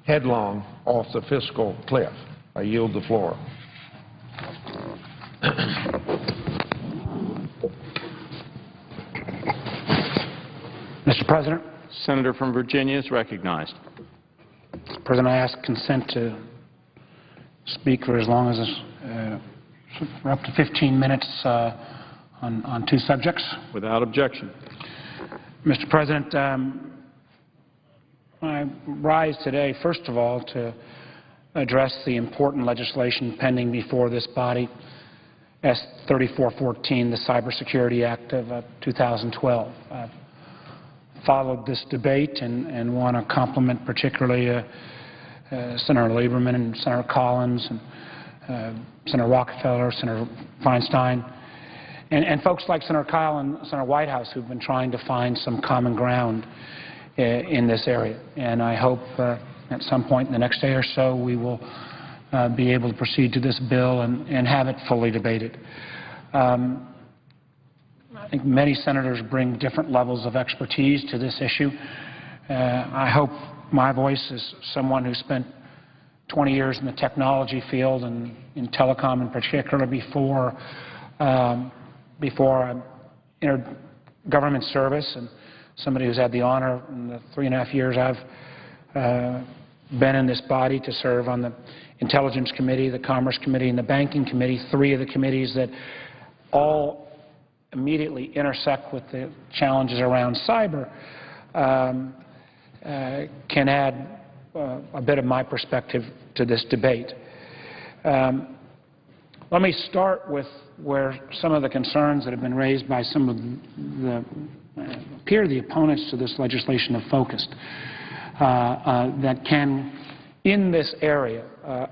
headlong off the fiscal cliff. I yield the floor. Mr. President. Senator from Virginia is recognized. Mr. President, I ask consent to speak for as long as for up to 15 minutes on two subjects. Without objection. Mr. President, I rise today, first of all, to address the important legislation pending before this body, S. 3414, the Cybersecurity Act of 2012. I've followed this debate and want to compliment particularly Senator Lieberman and Senator Collins and Senator Rockefeller, Senator Feinstein, and folks like Senator Kyle and Senator Whitehouse who've been trying to find some common ground in this area. And I hope at some point in the next day or so we will be able to proceed to this bill and have it fully debated. I think many senators bring different levels of expertise to this issue. I hope my voice, as someone who spent 20 years in the technology field and in telecom in particular before I entered government service, and somebody who's had the honor in the 3.5 years I've been in this body to serve on the Intelligence Committee, the Commerce Committee, and the Banking Committee, three of the committees that all immediately intersect with the challenges around cyber, can add a bit of my perspective to this debate. Let me start with where some of the concerns that have been raised by some of the opponents to this legislation have focused, that can, in this area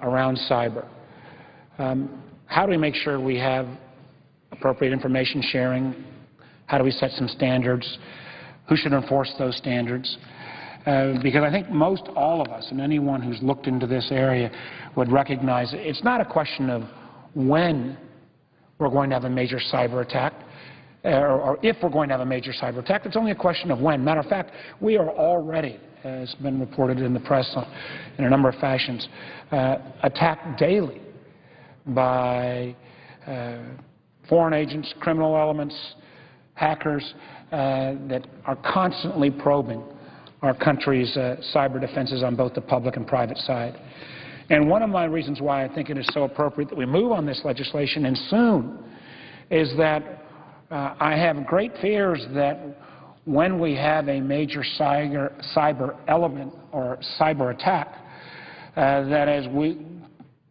around cyber, how do we make sure we have appropriate information sharing? How do we set some standards? Who should enforce those standards? Because I think most all of us and anyone who's looked into this area would recognize it's not a question of when we're going to have a major cyber attack or if we're going to have a major cyber attack. It's only a question of when. Matter of fact, we are already, as has been reported in the press in a number of fashions, attacked daily by foreign agents, criminal elements, hackers that are constantly probing our country's cyber defenses on both the public and private side. And one of my reasons why I think it is so appropriate that we move on this legislation and soon is that I have great fears that when we have a major cyber element or cyber attack, that as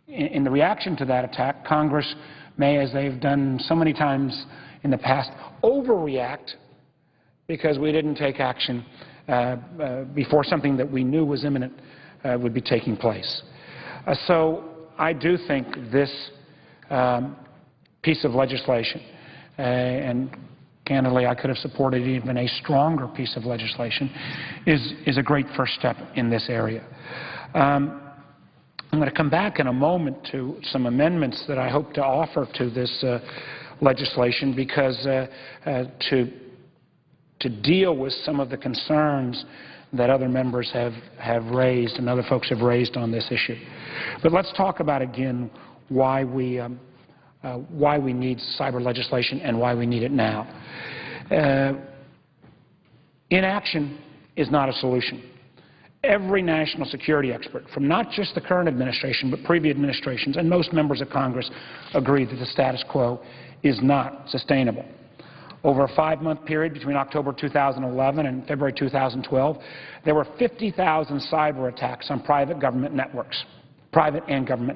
in the reaction to that attack, Congress may, as they've done so many times in the past, overreact because we didn't take action before something that we knew was imminent would be taking place. So I do think this piece of legislation, and candidly I could have supported even a stronger piece of legislation, is a great first step in this area. I'm going to come back in a moment to some amendments that I hope to offer to this legislation because to deal with some of the concerns that other members have raised and other folks have raised on this issue. But let's talk about again why we need cyber legislation and why we need it now. Inaction is not a solution. Every national security expert, from not just the current administration but previous administrations and most members of Congress, agree that the status quo is not sustainable. Over a 5-month period between October 2011 and February 2012, there were 50,000 cyber attacks on private and government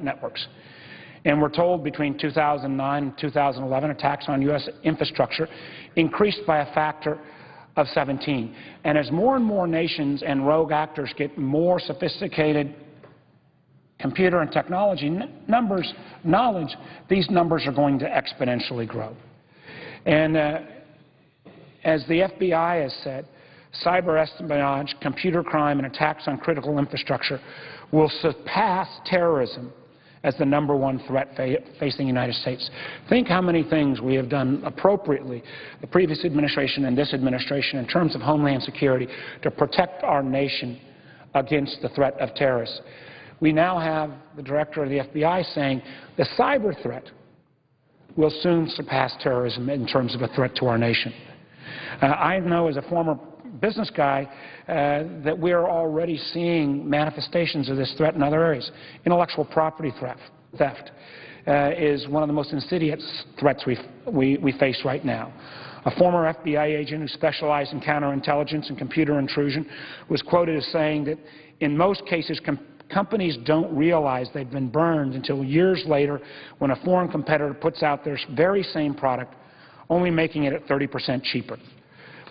networks. And we're told between 2009 and 2011, attacks on U.S. infrastructure increased by a factor of 17. And as more and more nations and rogue actors get more sophisticated computer and technology knowledge, these numbers are going to exponentially grow. And as the FBI has said, cyber espionage, computer crime, and attacks on critical infrastructure will surpass terrorism as the #1 threat facing the United States. Think how many things we have done appropriately, the previous administration and this administration, in terms of homeland security, to protect our nation against the threat of terrorists. We now have the director of the FBI saying the cyber threat will soon surpass terrorism in terms of a threat to our nation. I know as a former business guy that we are already seeing manifestations of this threat in other areas. Intellectual property theft is one of the most insidious threats we face right now. A former FBI agent who specialized in counterintelligence and computer intrusion was quoted as saying that in most cases companies don't realize they've been burned until years later when a foreign competitor puts out their very same product, only making it at 30% cheaper.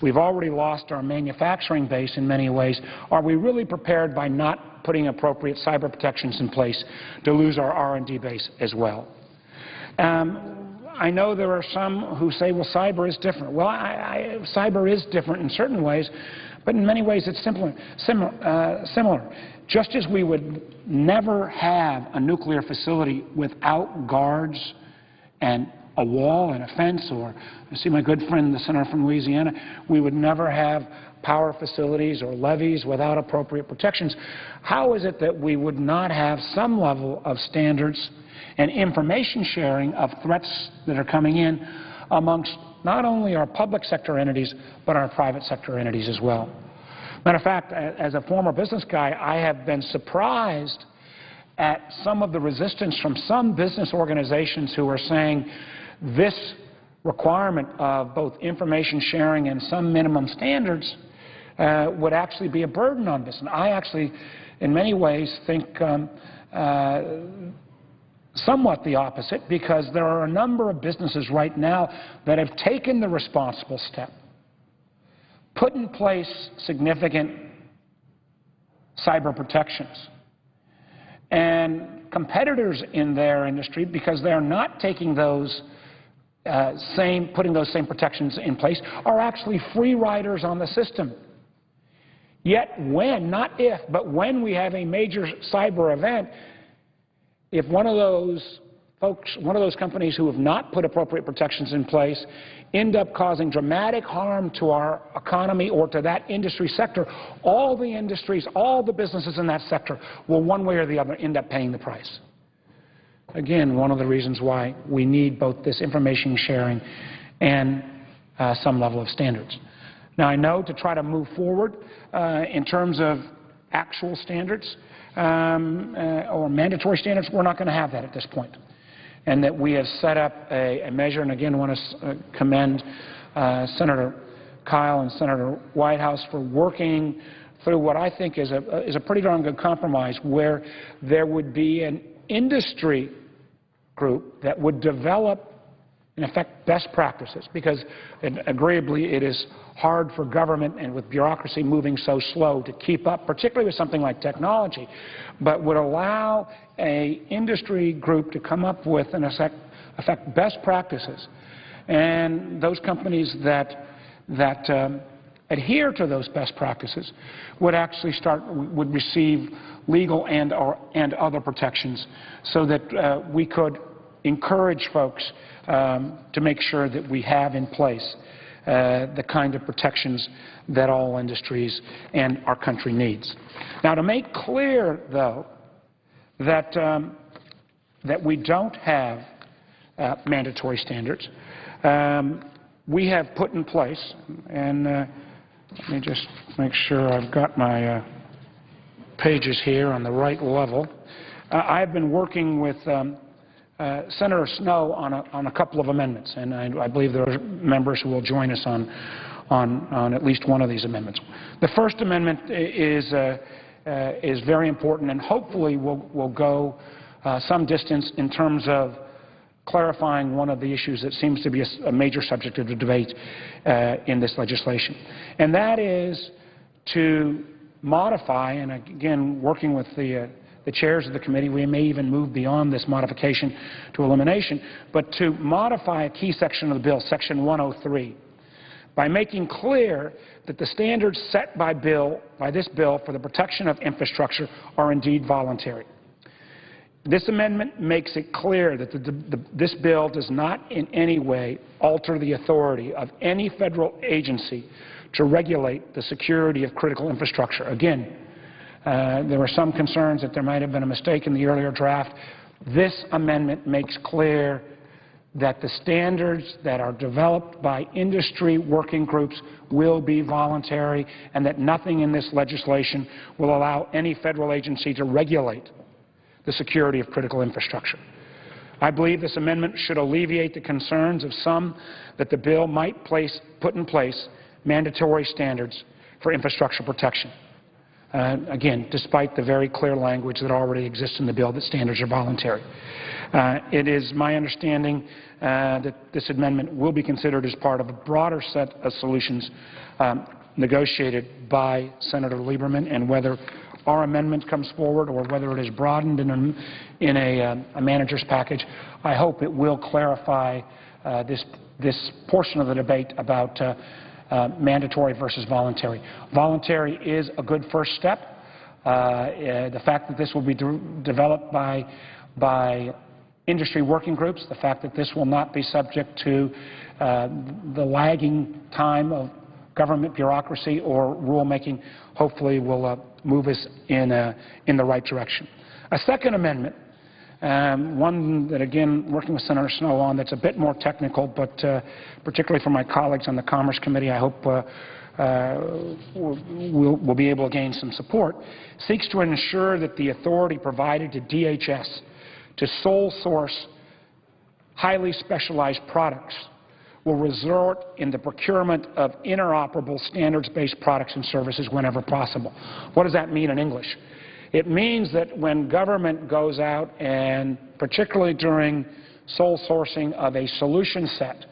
We've already lost our manufacturing base in many ways. Are we really prepared by not putting appropriate cyber protections in place to lose our R&D base as well? I know there are some who say, well, cyber is different. Well, cyber is different in certain ways, but in many ways it's similar. Just as we would never have a nuclear facility without guards and a wall and a fence, or I see my good friend, the senator from Louisiana, we would never have power facilities or levees without appropriate protections. How is it that we would not have some level of standards and information sharing of threats that are coming in amongst not only our public sector entities, but our private sector entities as well? Matter of fact, as a former business guy, I have been surprised at some of the resistance from some business organizations who are saying this requirement of both information sharing and some minimum standards would actually be a burden on this. And I actually, in many ways, think somewhat the opposite, because there are a number of businesses right now that have taken the responsible step, put in place significant cyber protections. And competitors in their industry, because they're not taking those putting those same protections in place, are actually free riders on the system. Yet when, not if, but when we have a major cyber event, if one of those folks, one of those companies who have not put appropriate protections in place end up causing dramatic harm to our economy or to that industry sector, all the industries, all the businesses in that sector will one way or the other end up paying the price. Again, one of the reasons why we need both this information sharing and some level of standards. Now, I know to try to move forward in terms of actual standards or mandatory standards, we're not going to have that at this point. And that we have set up a measure, and again, I want to commend Senator Kyle and Senator Whitehouse for working through what I think is a pretty darn good compromise, where there would be an industry group that would develop, in effect, best practices, because agreeably it is hard for government and with bureaucracy moving so slow to keep up, particularly with something like technology, but would allow an industry group to come up with, in effect, best practices. And those companies that adhere to those best practices would actually would receive legal and other protections, so that we could encourage folks to make sure that we have in place the kind of protections that all industries and our country needs. Now, to make clear, though, that we don't have mandatory standards, we have put in place, and let me just make sure I've got my pages here on the right level. I've been working with Senator Snowe on a couple of amendments, and I believe there are members who will join us on at least one of these amendments. The First Amendment is very important, and hopefully will go some distance in terms of clarifying one of the issues that seems to be a major subject of the debate in this legislation. And that is to modify, and again, working with the chairs of the committee, we may even move beyond this modification to elimination, but to modify a key section of the bill, Section 103, by making clear that the standards set by this bill for the protection of infrastructure are indeed voluntary. This amendment makes it clear that this bill does not in any way alter the authority of any federal agency to regulate the security of critical infrastructure. Again, There were some concerns that there might have been a mistake in the earlier draft. This amendment makes clear that the standards that are developed by industry working groups will be voluntary and that nothing in this legislation will allow any federal agency to regulate the security of critical infrastructure. I believe this amendment should alleviate the concerns of some that the bill might put in place mandatory standards for infrastructure protection. Again, despite the very clear language that already exists in the bill that standards are voluntary. It is my understanding that this amendment will be considered as part of a broader set of solutions negotiated by Senator Lieberman, and whether our amendment comes forward or whether it is broadened in a manager's package, I hope it will clarify this portion of the debate about mandatory versus voluntary. Voluntary is a good first step. The fact that this will be developed by industry working groups, the fact that this will not be subject to the lagging time of government bureaucracy or rulemaking, hopefully will move us in the right direction. A second amendment, one that, again, working with Senator Snowe on, that's a bit more technical, but particularly for my colleagues on the Commerce Committee, I hope we'll be able to gain some support, seeks to ensure that the authority provided to DHS to sole source highly specialized products will resort in the procurement of interoperable standards-based products and services whenever possible. What does that mean in English? It means that when government goes out, and particularly during sole sourcing of a solution set,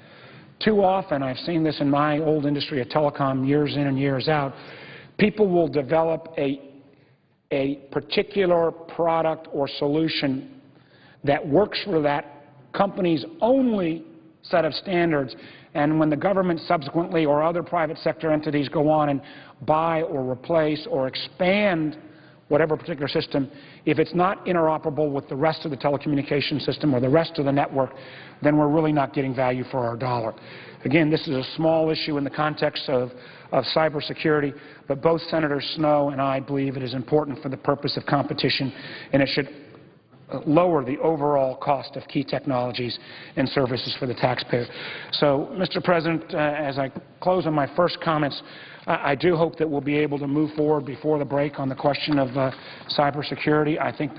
too often, I've seen this in my old industry of telecom years in and years out, people will develop a particular product or solution that works for that company's only set of standards, and when the government subsequently or other private sector entities go on and buy or replace or expand whatever particular system, if it's not interoperable with the rest of the telecommunications system or the rest of the network, then we're really not getting value for our dollar. Again, this is a small issue in the context of cybersecurity, but both Senator Snowe and I believe it is important for the purpose of competition, and it should lower the overall cost of key technologies and services for the taxpayer. So, Mr. President, as I close on my first comments, I do hope that we'll be able to move forward before the break on the question of cybersecurity. I think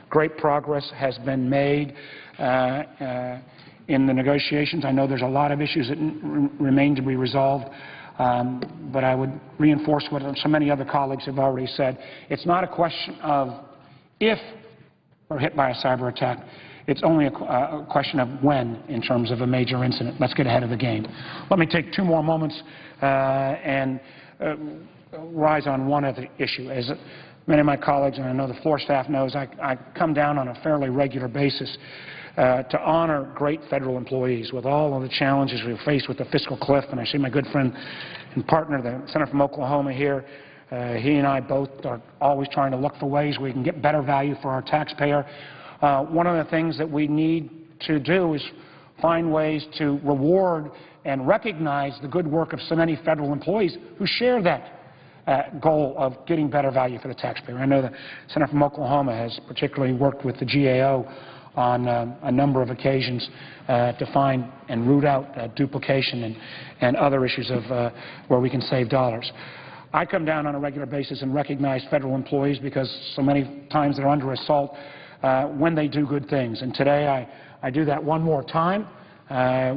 great progress has been made in the negotiations. I know there's a lot of issues that remain to be resolved, but I would reinforce what so many other colleagues have already said. It's not a question of if we're hit by a cyber attack. It's only a question of when in terms of a major incident. Let's get ahead of the game. Let me take 2 more moments and rise on one other issue. As many of my colleagues, and I know the floor staff knows, I come down on a fairly regular basis to honor great federal employees with all of the challenges we face with the fiscal cliff. And I see my good friend and partner, the Senator from Oklahoma here. He and I both are always trying to look for ways we can get better value for our taxpayer. One of the things that we need to do is find ways to reward and recognize the good work of so many federal employees who share that goal of getting better value for the taxpayer. I know the Senator from Oklahoma has particularly worked with the GAO on a number of occasions to find and root out duplication and other issues of where we can save dollars. I come down on a regular basis and recognize federal employees because so many times they're under assault when they do good things. And today I do that one more time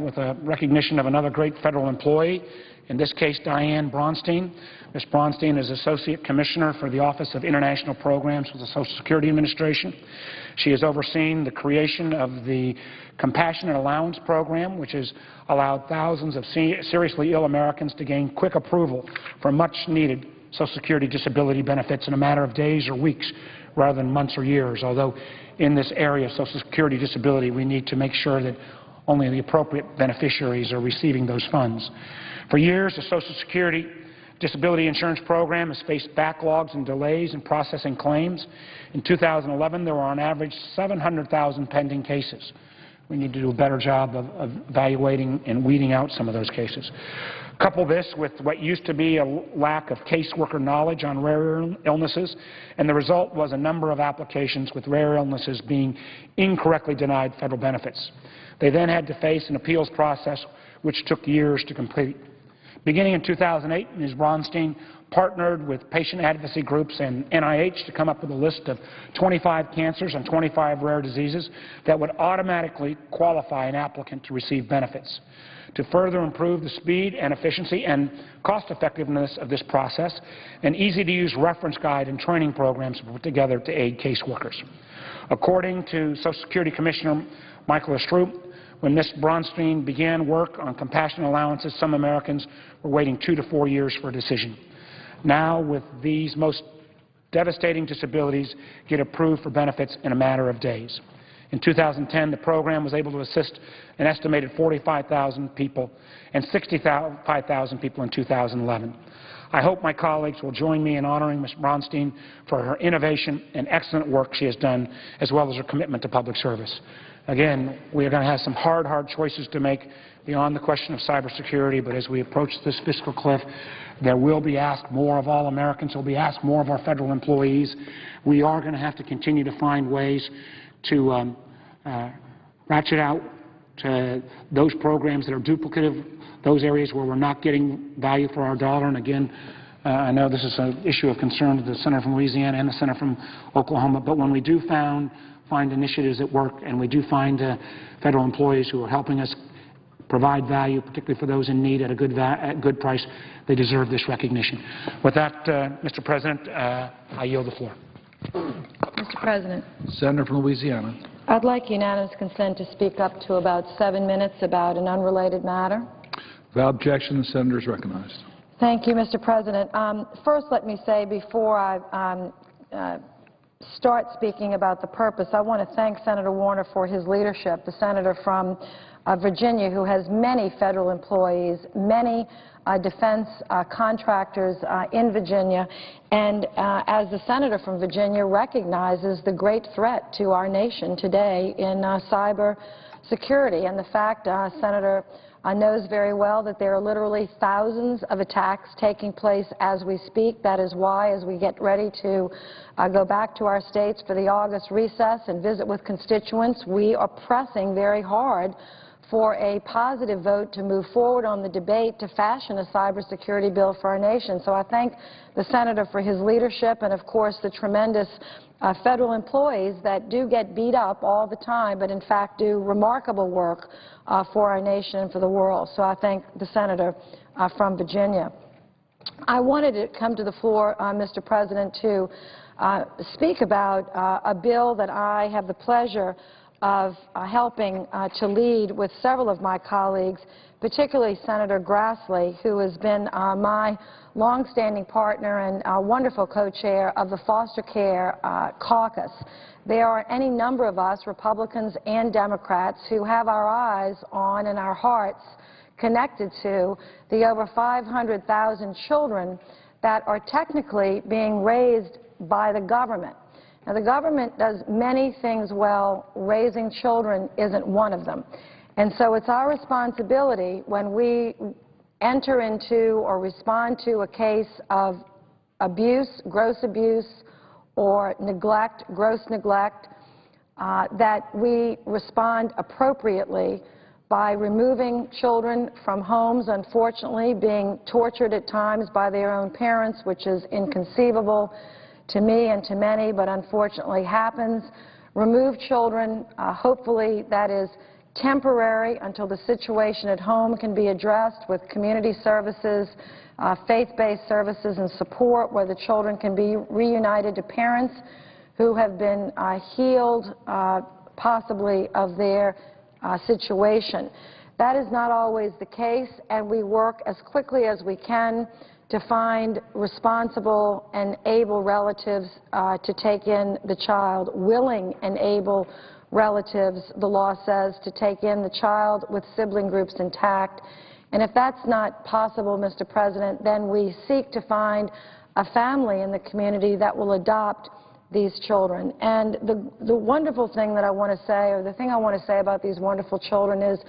with a recognition of another great federal employee, in this case Diane Bronstein. Ms. Bronstein is Associate Commissioner for the Office of International Programs with the Social Security Administration. She has overseen the creation of the Compassionate Allowance Program, which has allowed thousands of seriously ill Americans to gain quick approval for much-needed Social Security disability benefits in a matter of days or weeks rather than months or years, although in this area of Social Security disability we need to make sure that only the appropriate beneficiaries are receiving those funds. For years, the Social Security Disability Insurance Program has faced backlogs and delays in processing claims. In 2011, there were on average 700,000 pending cases. We need to do a better job of evaluating and weeding out some of those cases. Couple this with what used to be a lack of caseworker knowledge on rare illnesses, and the result was a number of applications with rare illnesses being incorrectly denied federal benefits. They then had to face an appeals process which took years to complete. Beginning in 2008, Ms. Bronstein partnered with patient advocacy groups and NIH to come up with a list of 25 cancers and 25 rare diseases that would automatically qualify an applicant to receive benefits. To further improve the speed and efficiency and cost-effectiveness of this process, an easy-to-use reference guide and training programs were put together to aid caseworkers. According to Social Security Commissioner Michael Estru, when Ms. Bronstein began work on compassionate allowances, some Americans were waiting 2 to 4 years for a decision. Now, with these most devastating disabilities, get approved for benefits in a matter of days. In 2010, the program was able to assist an estimated 45,000 people and 65,000 people in 2011. I hope my colleagues will join me in honoring Ms. Bronstein for her innovation and excellent work she has done, as well as her commitment to public service. Again, we are going to have some hard choices to make beyond the question of cybersecurity, but as we approach this fiscal cliff, there will be asked more of all Americans. There will be asked more of our federal employees. We are going to have to continue to find ways to ratchet out those programs that are duplicative, those areas where we're not getting value for our dollar. And again, I know this is an issue of concern to the Senator from Louisiana and the Senator from Oklahoma, but when we do find initiatives that work and we do find federal employees who are helping us provide value, particularly for those in need at a good price, they deserve this recognition. With that, Mr. President, I yield the floor. Mr. President. Senator from Louisiana. I'd like unanimous consent to speak up to about 7 minutes about an unrelated matter. Without objection, the senator is recognized. Thank you, Mr. President. First, let me say before I start speaking about the purpose, I want to thank Senator Warner for his leadership, the senator from Virginia who has many federal employees, many defense contractors in Virginia, and as the senator from Virginia recognizes the great threat to our nation today in cyber security, and the fact, Senator knows very well that there are literally thousands of attacks taking place as we speak. That is why, as we get ready to go back to our states for the August recess and visit with constituents, we are pressing very hard for a positive vote to move forward on the debate to fashion a cybersecurity bill for our nation. So I thank the senator for his leadership and, of course, the tremendous federal employees that do get beat up all the time, but in fact do remarkable work for our nation and for the world. So I thank the senator from Virginia. I wanted to come to the floor, Mr. President, to speak about a bill that I have the pleasure of helping to lead with several of my colleagues, particularly Senator Grassley, who has been my longstanding partner and wonderful co-chair of the Foster Care Caucus. There are any number of us, Republicans and Democrats, who have our eyes on and our hearts connected to the over 500,000 children that are technically being raised by the government. Now, the government does many things well. Raising children isn't one of them. And so it's our responsibility when we enter into or respond to a case of abuse, gross abuse, or neglect, gross neglect, that we respond appropriately by removing children from homes, unfortunately, being tortured at times by their own parents, which is inconceivable to me and to many, but unfortunately happens. Remove children, hopefully that is temporary until the situation at home can be addressed with community services, faith-based services and support where the children can be reunited to parents who have been healed possibly of their situation. That is not always the case, and we work as quickly as we can to find responsible and able relatives to take in the child, willing and able relatives, the law says, to take in the child with sibling groups intact. And if that's not possible, Mr. President, then we seek to find a family in the community that will adopt these children. And the wonderful thing that I want to say, or the thing I want to say about these wonderful children is,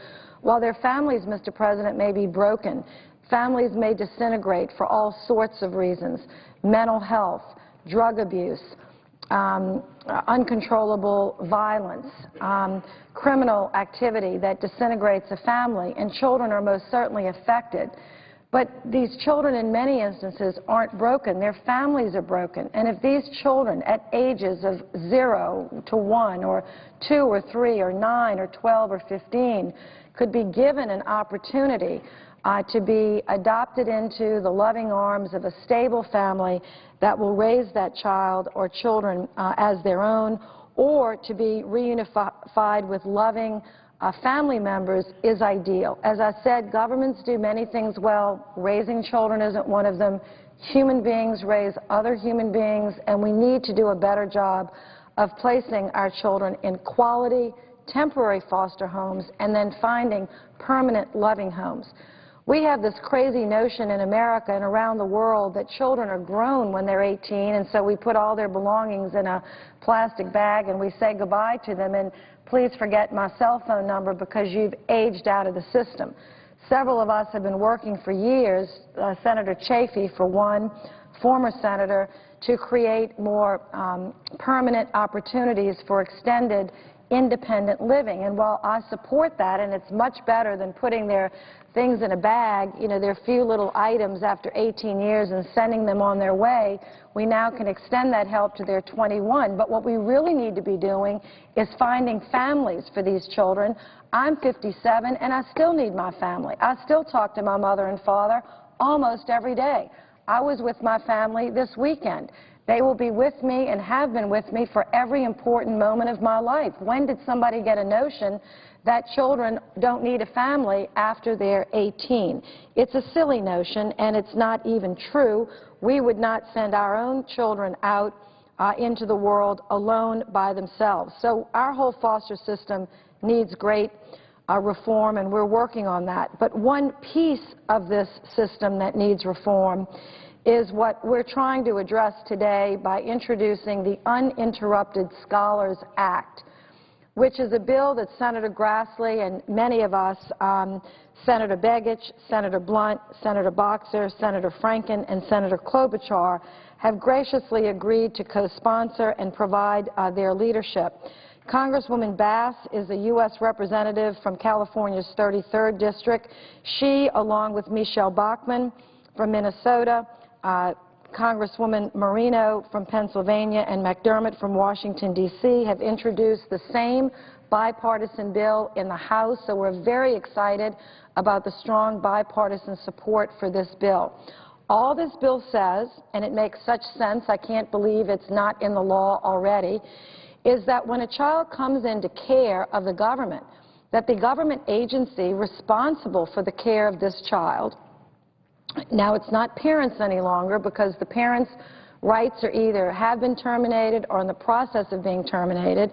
while their families, Mr. President, may be broken, Families may disintegrate for all sorts of reasons: mental health, drug abuse, uncontrollable violence, criminal activity that disintegrates a family, and children are most certainly affected. But these children, in many instances, aren't broken. Their families are broken. And if these children at ages of 0 to 1 or 2 or 3 or 9 or 12 or 15 could be given an opportunity to be adopted into the loving arms of a stable family that will raise that child or children as their own, or to be reunified with loving family members, is ideal. As I said, governments do many things well. Raising children isn't one of them. Human beings raise other human beings, and we need to do a better job of placing our children in quality, temporary foster homes and then finding permanent loving homes. We have this crazy notion in America and around the world that children are grown when they're 18, and so we put all their belongings in a plastic bag and we say goodbye to them, and please forget my cell phone number because you've aged out of the system. Several of us have been working for years, Senator Chafee for one, former senator, to create more permanent opportunities for extended independent living. And while I support that, and it's much better than putting their things in a bag, you know, their few little items after 18 years and sending them on their way, we now can extend that help to their 21. But what we really need to be doing is finding families for these children. I'm 57 and I still need my family. I still talk to my mother and father almost every day. I was with my family this weekend. They will be with me and have been with me for every important moment of my life. When did somebody get a notion that children don't need a family after they're 18? It's a silly notion, and it's not even true. We would not send our own children out into the world alone by themselves. So our whole foster system needs great reform, and we're working on that. But one piece of this system that needs reform is what we're trying to address today by introducing the Uninterrupted Scholars Act, which is a bill that Senator Grassley and many of us, Senator Begich, Senator Blunt, Senator Boxer, Senator Franken, and Senator Klobuchar, have graciously agreed to co-sponsor and provide their leadership. Congresswoman Bass is a U.S. representative from California's 33rd District. She, along with Michelle Bachmann from Minnesota, Congresswoman Marino from Pennsylvania, and McDermott from Washington, D.C., have introduced the same bipartisan bill in the House, so we're very excited about the strong bipartisan support for this bill. All this bill says, and it makes such sense, I can't believe it's not in the law already, is that when a child comes into care of the government, that the government agency responsible for the care of this child, now it's not parents any longer because the parents' rights are either have been terminated or in the process of being terminated,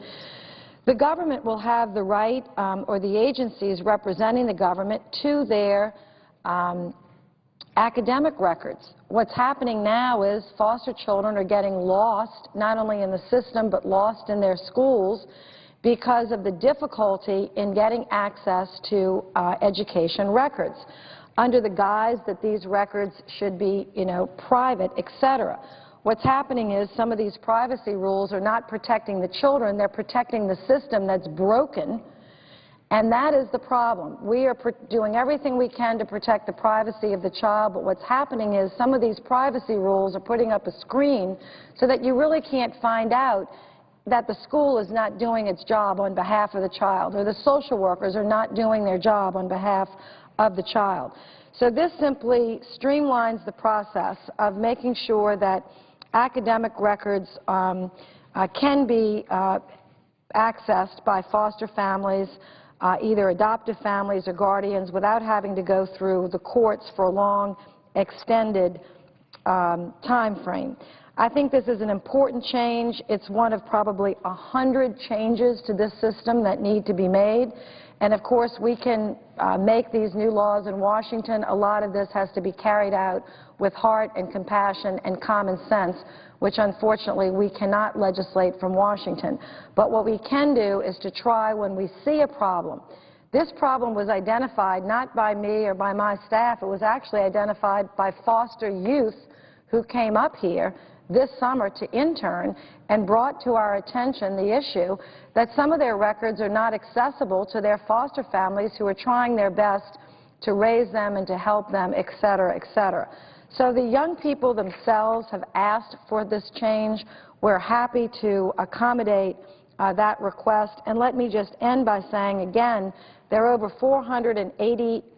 the government will have the right, or the agencies representing the government, to their academic records. What's happening now is foster children are getting lost, not only in the system, but lost in their schools because of the difficulty in getting access to education records, under the guise that these records should be, you know, private, etc. What's happening is some of these privacy rules are not protecting the children, they're protecting the system that's broken, and that is the problem. We are doing everything we can to protect the privacy of the child, but what's happening is some of these privacy rules are putting up a screen so that you really can't find out that the school is not doing its job on behalf of the child, or the social workers are not doing their job on behalf of the child. So this simply streamlines the process of making sure that academic records can be accessed by foster families, either adoptive families or guardians, without having to go through the courts for a long, extended time frame. I think this is an important change. It's one of probably 100 changes to this system that need to be made. And of course, we can make these new laws in Washington. A lot of this has to be carried out with heart and compassion and common sense, which unfortunately we cannot legislate from Washington. But what we can do is to try, when we see a problem This problem was identified not by me or by my staff. It was actually identified by foster youth who came up here this summer to intern and brought to our attention the issue that some of their records are not accessible to their foster families who are trying their best to raise them and to help them, et cetera, et cetera. So the young people themselves have asked for this change. We're happy to accommodate that request. And let me just end by saying again, there are over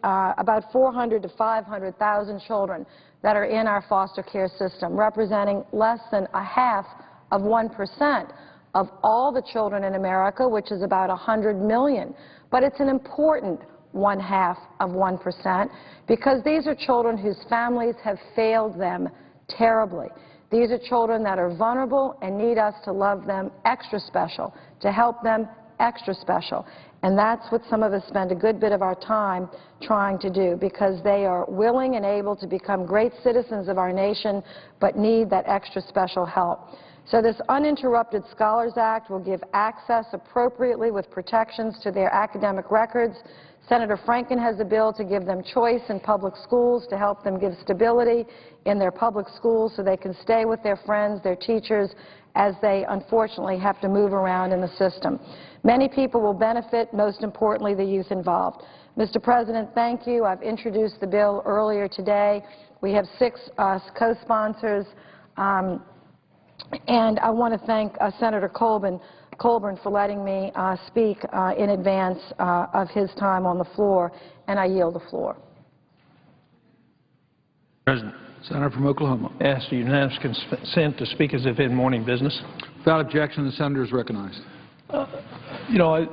about 400 to 500,000 children that are in our foster care system, representing less than 0.5% of all the children in America, which is about 100 million. But it's an important 0.5%, because these are children whose families have failed them terribly. These are children that are vulnerable and need us to love them extra special, to help them extra special. And that's what some of us spend a good bit of our time trying to do, because they are willing and able to become great citizens of our nation, but need that extra special help. So this Uninterrupted Scholars Act will give access appropriately with protections to their academic records. Senator Franken has a bill to give them choice in public schools, to help them give stability in their public schools so they can stay with their friends, their teachers, as they unfortunately have to move around in the system. Many people will benefit, most importantly the youth involved. Mr. President, thank you. I've introduced the bill earlier today. We have 6 co-sponsors, and I want to thank Senator Colburn for letting me speak in advance of his time on the floor, and I yield the floor. President. Senator from Oklahoma. Ask for unanimous consent to speak as if in morning business. Without objection, the senator is recognized. You know,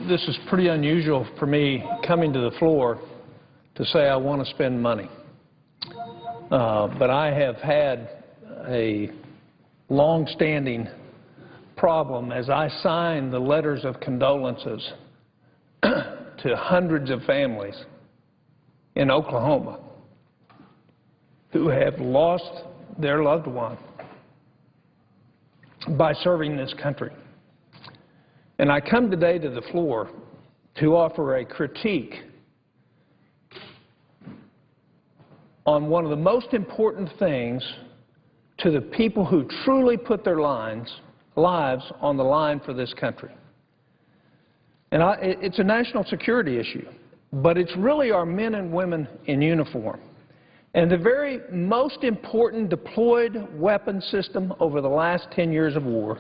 this is pretty unusual for me coming to the floor to say I want to spend money. But I have had a long-standing problem as I sign the letters of condolences to hundreds of families in Oklahoma who have lost their loved one by serving this country. And I come today to the floor to offer a critique on one of the most important things to the people who truly put their lives on the line for this country. And it's a national security issue, but it's really our men and women in uniform. And the very most important deployed weapon system over the last 10 years of war,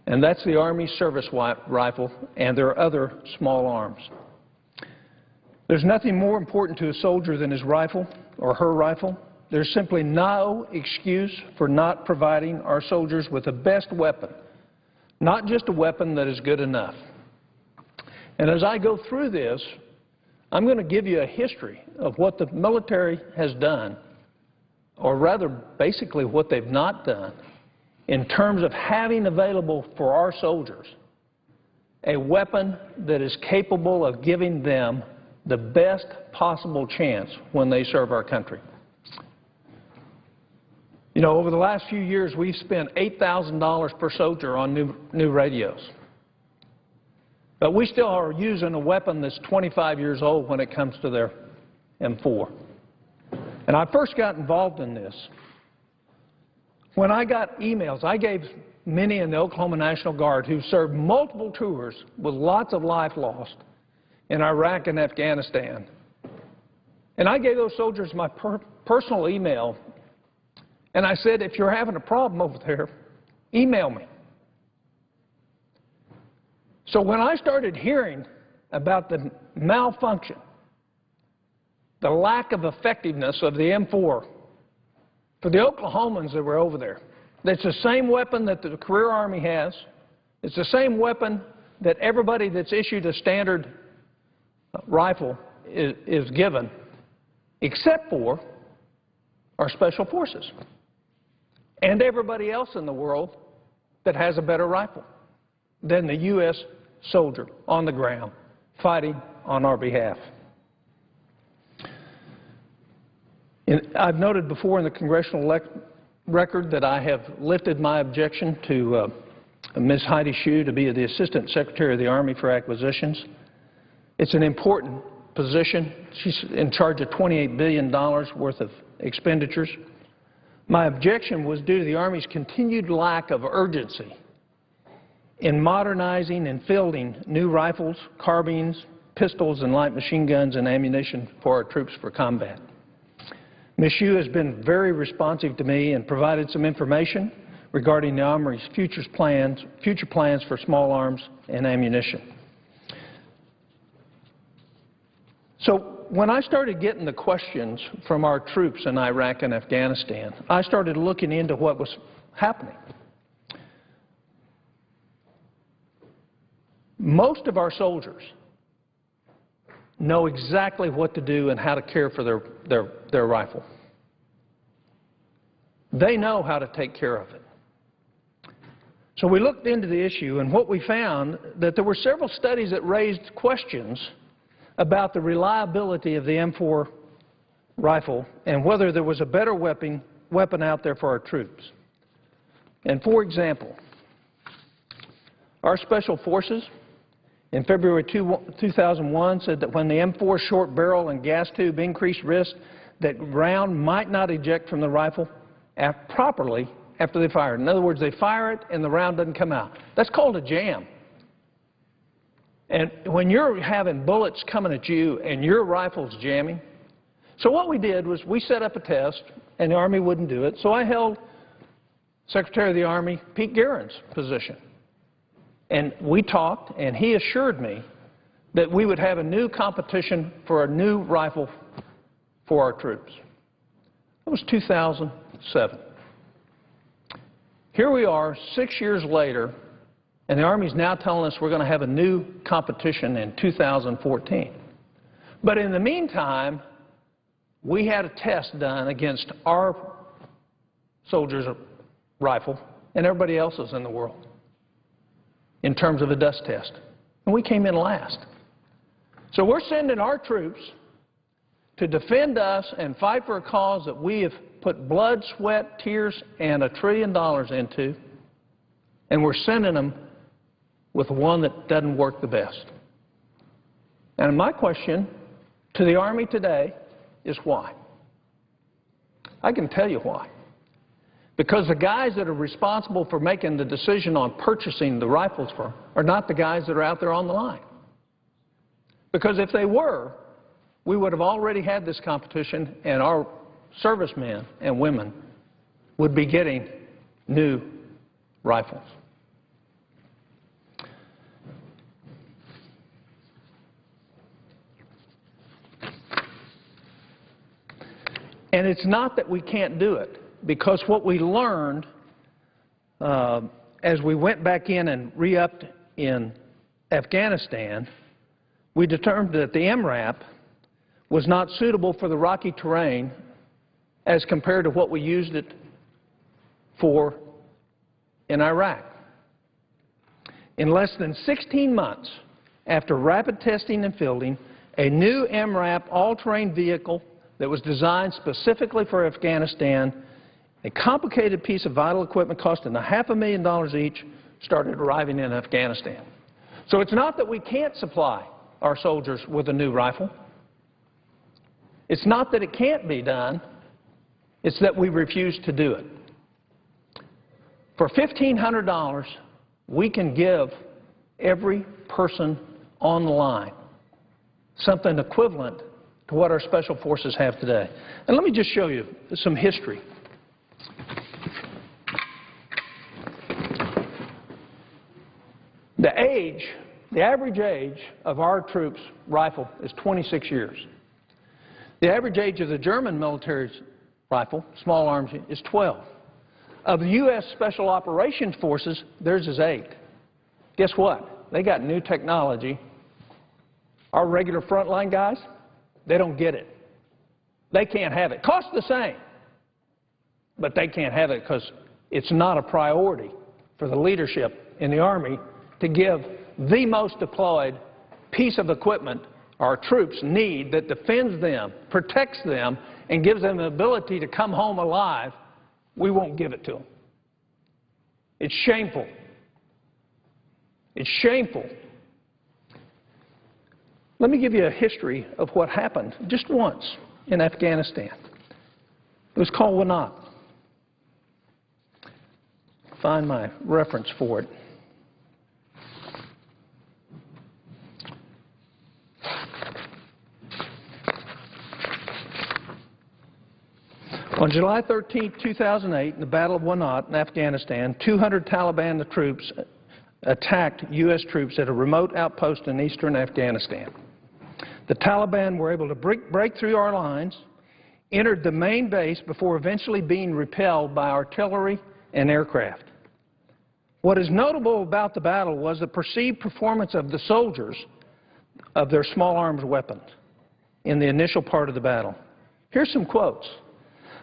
and that's the Army service rifle and their other small arms. There's nothing more important to a soldier than his rifle or her rifle. There's simply no excuse for not providing our soldiers with the best weapon, not just a weapon that is good enough. And as I go through this, I'm going to give you a history of what the military has done, or rather basically what they've not done, in terms of having available for our soldiers a weapon that is capable of giving them the best possible chance when they serve our country. You know, over the last few years, we've spent $8,000 per soldier on new radios. But we still are using a weapon that's 25 years old when it comes to their M4. And I first got involved in this when I got emails. I gave many in the Oklahoma National Guard who served multiple tours with lots of life lost in Iraq and Afghanistan. And I gave those soldiers my personal email, and I said, if you're having a problem over there, email me. So when I started hearing about the malfunction, the lack of effectiveness of the M4 for the Oklahomans that were over there, that's the same weapon that the career Army has. It's the same weapon that everybody that's issued a standard rifle is given, except for our special forces and everybody else in the world that has a better rifle than the U.S. soldier on the ground fighting on our behalf. I've noted before in the congressional record that I have lifted my objection to Ms. Heidi Shue to be the Assistant Secretary of the Army for Acquisitions. It's an important position. She's in charge of $28 billion worth of expenditures. My objection was due to the Army's continued lack of urgency in modernizing and fielding new rifles, carbines, pistols, and light machine guns and ammunition for our troops for combat. Ms. Hsu has been very responsive to me and provided some information regarding the Army's future plans for small arms and ammunition. So when I started getting the questions from our troops in Iraq and Afghanistan, I started looking into what was happening. Most of our soldiers know exactly what to do and how to care for their rifle. They know how to take care of it. So we looked into the issue, and what we found that there were several studies that raised questions about the reliability of the M4 rifle and whether there was a better weapon out there for our troops. And for example, our special forces in February 2001 said that when the M4 short barrel and gas tube increased risk that round might not eject from the rifle properly after they fire it. In other words, they fire it and the round doesn't come out. That's called a jam. And when you're having bullets coming at you and your rifle's jamming, so what we did was we set up a test and the Army wouldn't do it, so I held Secretary of the Army Pete Guerin's position. And we talked, and he assured me that we would have a new competition for a new rifle for our troops. That was 2007. Here we are 6 years later, and the Army's now telling us we're going to have a new competition in 2014. But in the meantime, we had a test done against our soldiers' rifle and everybody else's in the world in terms of a dust test. And we came in last. So we're sending our troops to defend us and fight for a cause that we have put blood, sweat, tears, and $1 trillion into, and we're sending them with one that doesn't work the best. And my question to the Army today is why? I can tell you why. Because the guys that are responsible for making the decision on purchasing the rifles are not the guys that are out there on the line. Because if they were, we would have already had this competition and our servicemen and women would be getting new rifles. And it's not that we can't do it, because what we learned as we went back in and re-upped in Afghanistan, we determined that the MRAP was not suitable for the rocky terrain as compared to what we used it for in Iraq. In less than 16 months after rapid testing and fielding, a new MRAP all-terrain vehicle that was designed specifically for Afghanistan, a complicated piece of vital equipment costing $500,000 each, started arriving in Afghanistan. So it's not that we can't supply our soldiers with a new rifle. It's not that it can't be done. It's that we refuse to do it. For $1,500, we can give every person on the line something equivalent to what our special forces have today. And let me just show you some history. The average age of our troops' rifle is 26 years. The average age of the German military's rifle, small arms, is 12. Of the U.S. Special Operations Forces, theirs is 8. Guess what? They got new technology. Our regular frontline guys, they don't get it. They can't have it. Costs the same, but they can't have it because it's not a priority for the leadership in the Army to give the most deployed piece of equipment our troops need that defends them, protects them, and gives them the ability to come home alive. We won't give it to them. It's shameful. It's shameful. Let me give you a history of what happened just once in Afghanistan. It was called Wanat. Find my reference for it. On July 13, 2008, in the Battle of Wanat in Afghanistan, 200 Taliban troops attacked U.S. troops at a remote outpost in eastern Afghanistan. The Taliban were able to break through our lines, entered the main base before eventually being repelled by artillery and aircraft. What is notable about the battle was the perceived performance of the soldiers of their small arms weapons in the initial part of the battle. Here's some quotes.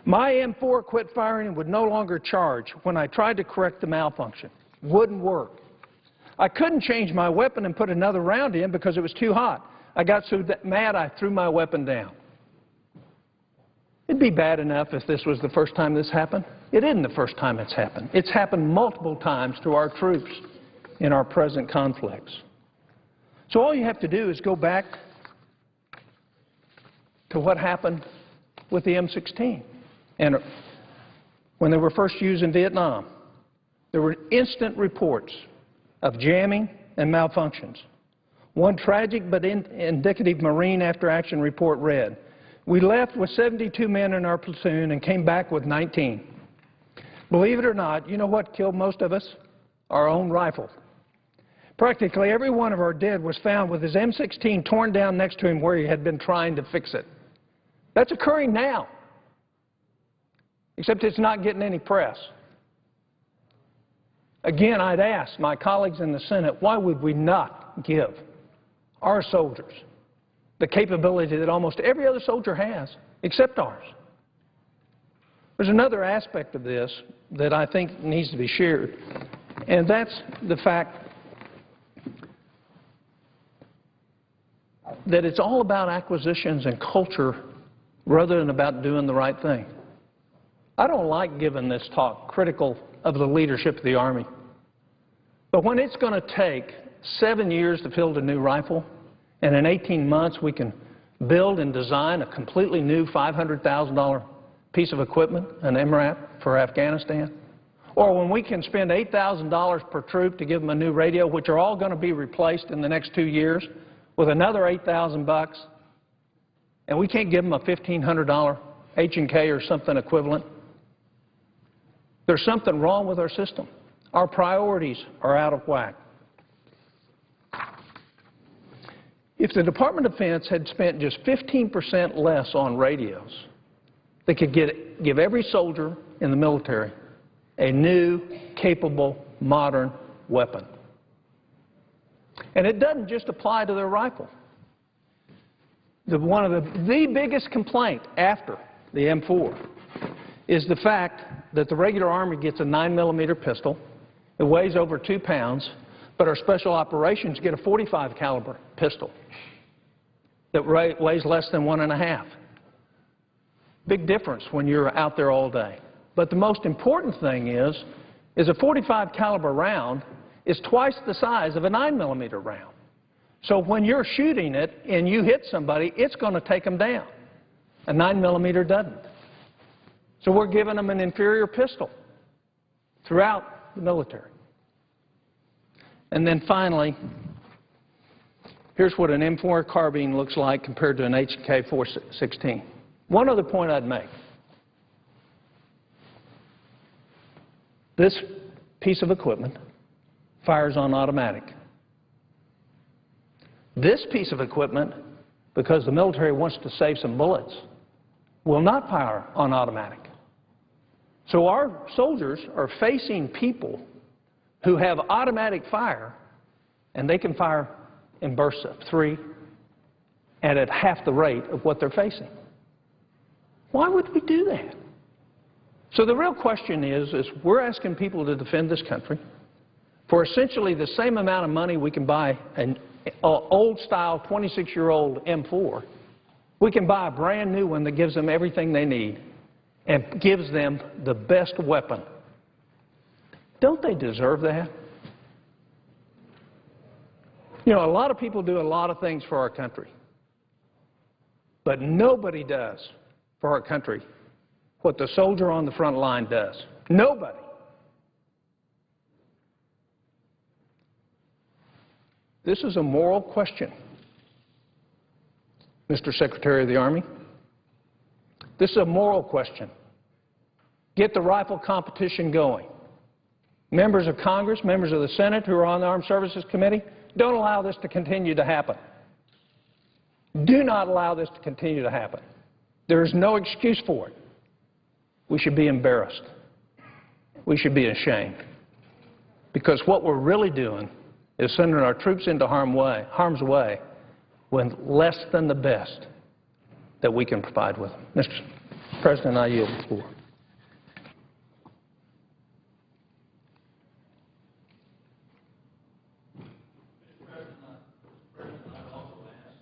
"My M4 quit firing and would no longer charge when I tried to correct the malfunction. Wouldn't work. I couldn't change my weapon and put another round in because it was too hot. I got so mad I threw my weapon down." It'd be bad enough if this was the first time this happened. It isn't the first time it's happened. It's happened multiple times to our troops in our present conflicts. So all you have to do is go back to what happened with the M16. And when they were first used in Vietnam, there were instant reports of jamming and malfunctions. One tragic but indicative Marine after-action report read, "We left with 72 men in our platoon and came back with 19. Believe it or not, you know what killed most of us? Our own rifle. Practically every one of our dead was found with his M16 torn down next to him where he had been trying to fix it." That's occurring now, except it's not getting any press. Again, I'd ask my colleagues in the Senate, why would we not give our soldiers the capability that almost every other soldier has, except ours? There's another aspect of this that I think needs to be shared, and that's the fact that it's all about acquisitions and culture rather than about doing the right thing. I don't like giving this talk critical of the leadership of the Army, but when it's going to take 7 years to build a new rifle, and in 18 months we can build and design a completely new $500,000 piece of equipment, an MRAP for Afghanistan, or when we can spend $8,000 per troop to give them a new radio, which are all going to be replaced in the next 2 years with another $8,000, and we can't give them a $1,500 H&K or something equivalent, there's something wrong with our system. Our priorities are out of whack. If the Department of Defense had spent just 15% less on radios, they could give every soldier in the military a new, capable, modern weapon. And it doesn't just apply to their rifle. One of the biggest complaint after the M4 is the fact that the regular Army gets a 9mm pistol. It weighs over 2 pounds, but our special operations get a .45 caliber pistol that weighs less than 1.5. Big difference when you're out there all day. But the most important thing is a .45 caliber round is twice the size of a 9mm round. So when you're shooting it and you hit somebody, it's going to take them down. A 9mm doesn't. So we're giving them an inferior pistol throughout the military. And then finally, here's what an M4 carbine looks like compared to an HK 416. One other point I'd make. This piece of equipment fires on automatic. This piece of equipment, because the military wants to save some bullets, will not fire on automatic. So our soldiers are facing people who have automatic fire, and they can fire in bursts of 3 and at half the rate of what they're facing. Why would we do that? So the real question is we're asking people to defend this country for essentially the same amount of money we can buy an old-style 26-year-old M4. We can buy a brand new one that gives them everything they need and gives them the best weapon. Don't they deserve that? You know, a lot of people do a lot of things for our country, but nobody does for our country what the soldier on the front line does. Nobody. This is a moral question, Mr. Secretary of the Army. This is a moral question. Get the rifle competition going. Members of Congress, members of the Senate who are on the Armed Services Committee, don't allow this to continue to happen. Do not allow this to continue to happen. There is no excuse for it. We should be embarrassed. We should be ashamed. Because what we're really doing is sending our troops into harm's way with less than the best that we can provide with them. Mr. President, I yield the floor.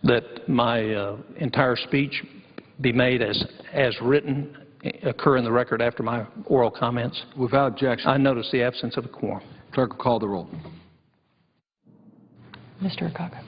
That my entire speech be made as written, occur in the record after my oral comments. Without objection. I notice the absence of a quorum. Clerk will call the roll. Mr. Akaka.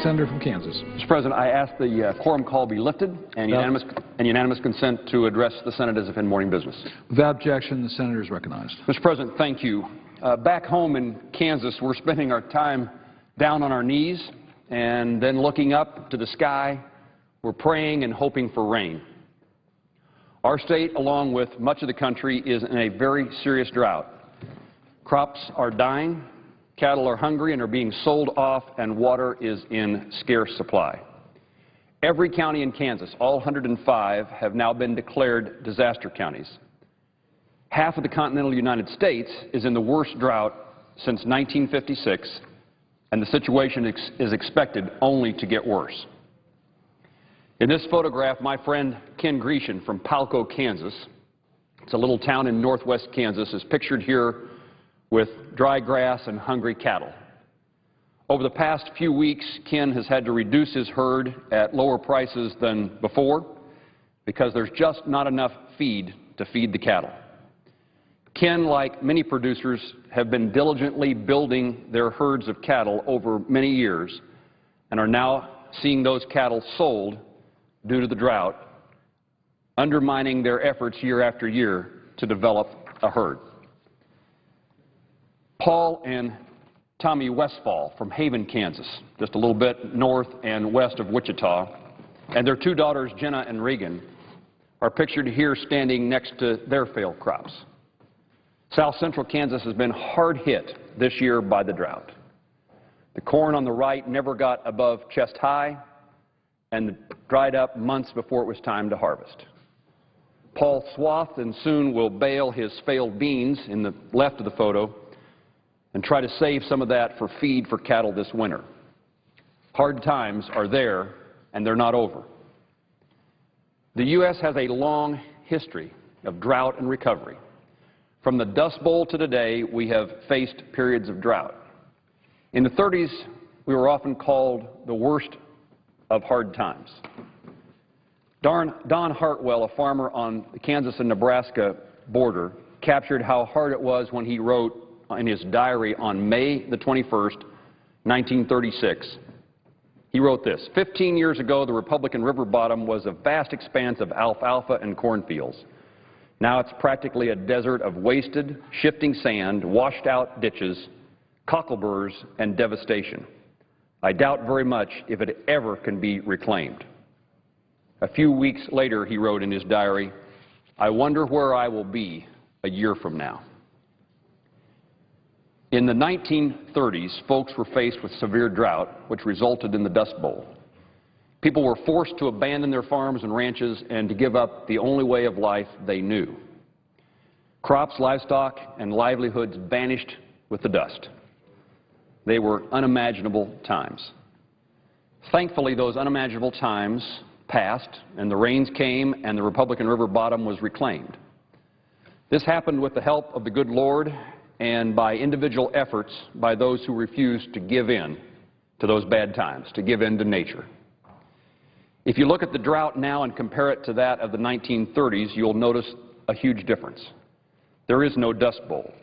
Senator from Kansas. Mr. President, I ask the quorum call be lifted and unanimous consent to address the Senate as if in morning business. Without objection, the senator is recognized. Mr. President, thank you. Back home in Kansas, we're spending our time down on our knees and then looking up to the sky. We're praying and hoping for rain. Our state, along with much of the country, is in a very serious drought. Crops are dying, cattle are hungry and are being sold off, and water is in scarce supply. Every county in Kansas, all 105, have now been declared disaster counties. Half of the continental United States is in the worst drought since 1956, and the situation is expected only to get worse. In this photograph, my friend Ken Grecian from Palco, Kansas, it's a little town in northwest Kansas, is pictured here with dry grass and hungry cattle. Over the past few weeks, Ken has had to reduce his herd at lower prices than before because there's just not enough feed to feed the cattle. Ken, like many producers, have been diligently building their herds of cattle over many years and are now seeing those cattle sold due to the drought, undermining their efforts year after year to develop a herd. Paul and Tommy Westfall from Haven, Kansas, just a little bit north and west of Wichita, and their two daughters, Jenna and Regan, are pictured here standing next to their failed crops. South Central Kansas has been hard hit this year by the drought. The corn on the right never got above chest high and dried up months before it was time to harvest. Paul swathed and soon will bale his failed beans in the left of the photo and try to save some of that for feed for cattle this winter. Hard times are there, and they're not over. The U.S. has a long history of drought and recovery. From the Dust Bowl to today, we have faced periods of drought. In the 30s, we were often called the worst of hard times. Don Hartwell, a farmer on the Kansas and Nebraska border, captured how hard it was when he wrote in his diary on May the 21st, 1936. He wrote this: 15 years ago, the Republican river bottom was a vast expanse of alfalfa and cornfields. Now it's practically a desert of wasted, shifting sand, washed-out ditches, cockleburs, and devastation. I doubt very much if it ever can be reclaimed. A few weeks later, he wrote in his diary, I wonder where I will be a year from now. In the 1930s, folks were faced with severe drought, which resulted in the Dust Bowl. People were forced to abandon their farms and ranches and to give up the only way of life they knew. Crops, livestock, and livelihoods vanished with the dust. They were unimaginable times. Thankfully, those unimaginable times passed, and the rains came, and the Republican river bottom was reclaimed. This happened with the help of the good Lord and by individual efforts by those who refused to give in to those bad times, to give in to nature. If you look at the drought now and compare it to that of the 1930s, you'll notice a huge difference. There is no Dust Bowl.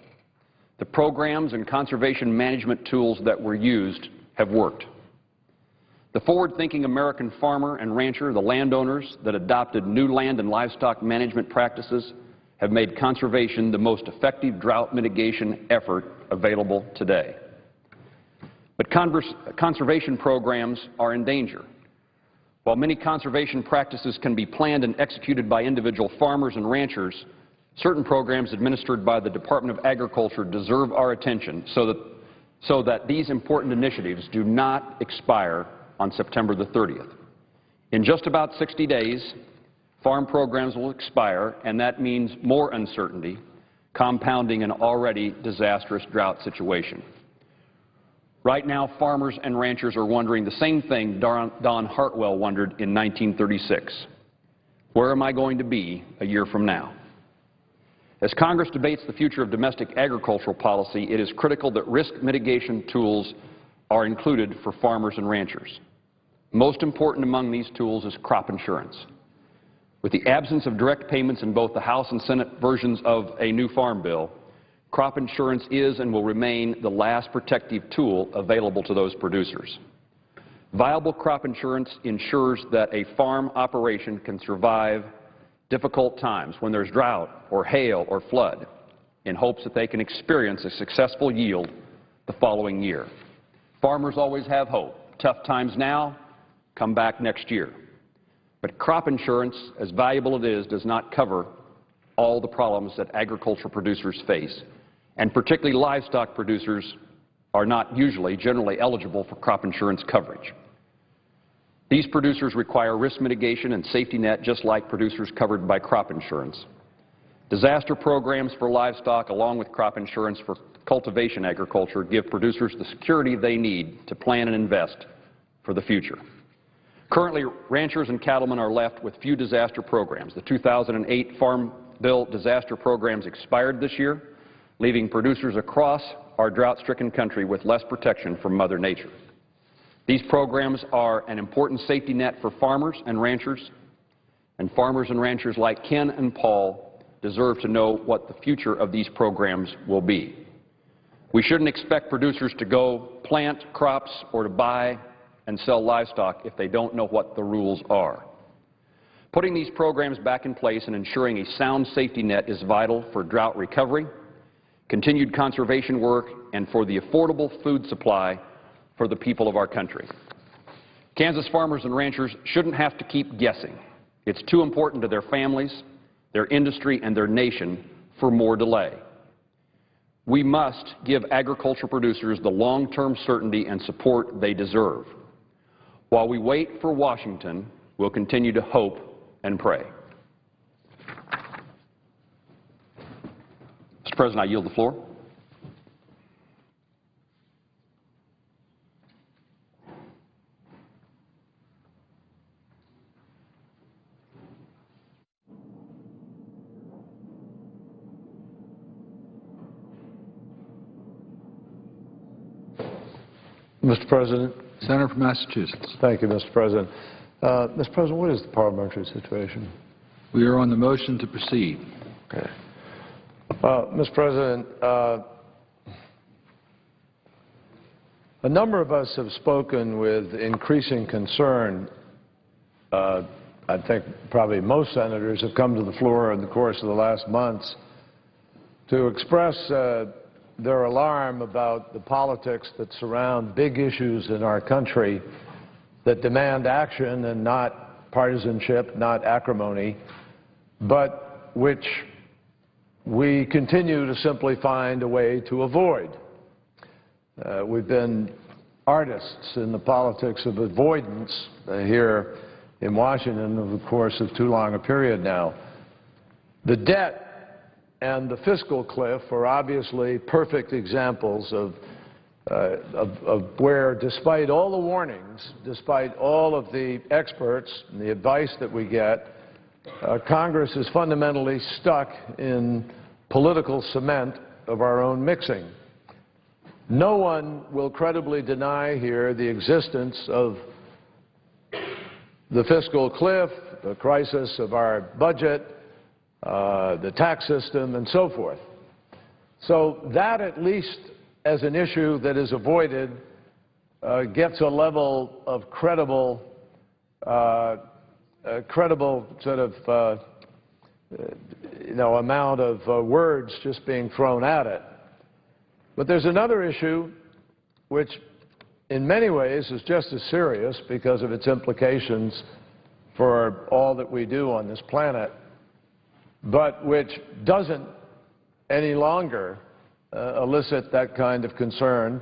The programs and conservation management tools that were used have worked. The forward-thinking American farmer and rancher, the landowners that adopted new land and livestock management practices, have made conservation the most effective drought mitigation effort available today. But conservation programs are in danger. While many conservation practices can be planned and executed by individual farmers and ranchers, certain programs administered by the Department of Agriculture deserve our attention so that these important initiatives do not expire on September the 30th. In just about 60 days, farm programs will expire, and that means more uncertainty, compounding an already disastrous drought situation. Right now, farmers and ranchers are wondering the same thing Don Hartwell wondered in 1936. Where am I going to be a year from now? As Congress debates the future of domestic agricultural policy, it is critical that risk mitigation tools are included for farmers and ranchers. Most important among these tools is crop insurance. With the absence of direct payments in both the House and Senate versions of a new farm bill, crop insurance is and will remain the last protective tool available to those producers. Viable crop insurance ensures that a farm operation can survive difficult times when there's drought or hail or flood, in hopes that they can experience a successful yield the following year. Farmers always have hope. Tough times now, come back next year. But crop insurance, as valuable it is, does not cover all the problems that agricultural producers face, and particularly livestock producers are not generally eligible for crop insurance coverage. These producers require risk mitigation and safety net just like producers covered by crop insurance. Disaster programs for livestock along with crop insurance for cultivation agriculture give producers the security they need to plan and invest for the future. Currently, ranchers and cattlemen are left with few disaster programs. The 2008 Farm Bill disaster programs expired this year, leaving producers across our drought-stricken country with less protection from Mother Nature. These programs are an important safety net for farmers and ranchers like Ken and Paul deserve to know what the future of these programs will be. We shouldn't expect producers to go plant crops or to buy and sell livestock if they don't know what the rules are. Putting these programs back in place and ensuring a sound safety net is vital for drought recovery, continued conservation work, and for the affordable food supply for the people of our country. Kansas farmers and ranchers shouldn't have to keep guessing. It's too important to their families, their industry, and their nation for more delay. We must give agriculture producers the long-term certainty and support they deserve. While we wait for Washington, we'll continue to hope and pray. Mr. President, I yield the floor. Mr. President. Senator from Massachusetts. Thank you, Mr. President. Mr. President, what is the parliamentary situation? We are on the motion to proceed. Okay. Mr. President, a number of us have spoken with increasing concern. I think probably most senators have come to the floor in the course of the last months to express their alarm about the politics that surround big issues in our country that demand action and not partisanship, not acrimony, but which we continue to simply find a way to avoid. We've been artists in the politics of avoidance here in Washington over the course of too long a period now. The debt and the fiscal cliff are obviously perfect examples of where, despite all the warnings, despite all of the experts and the advice that we get, Congress is fundamentally stuck in political cement of our own mixing. No one will credibly deny here the existence of the fiscal cliff, the crisis of our budget, the tax system, and so forth. So that, at least as an issue that is avoided, gets a level of credible sort of, amount of words just being thrown at it. But there's another issue which in many ways is just as serious because of its implications for all that we do on this planet, but which doesn't any longer elicit that kind of concern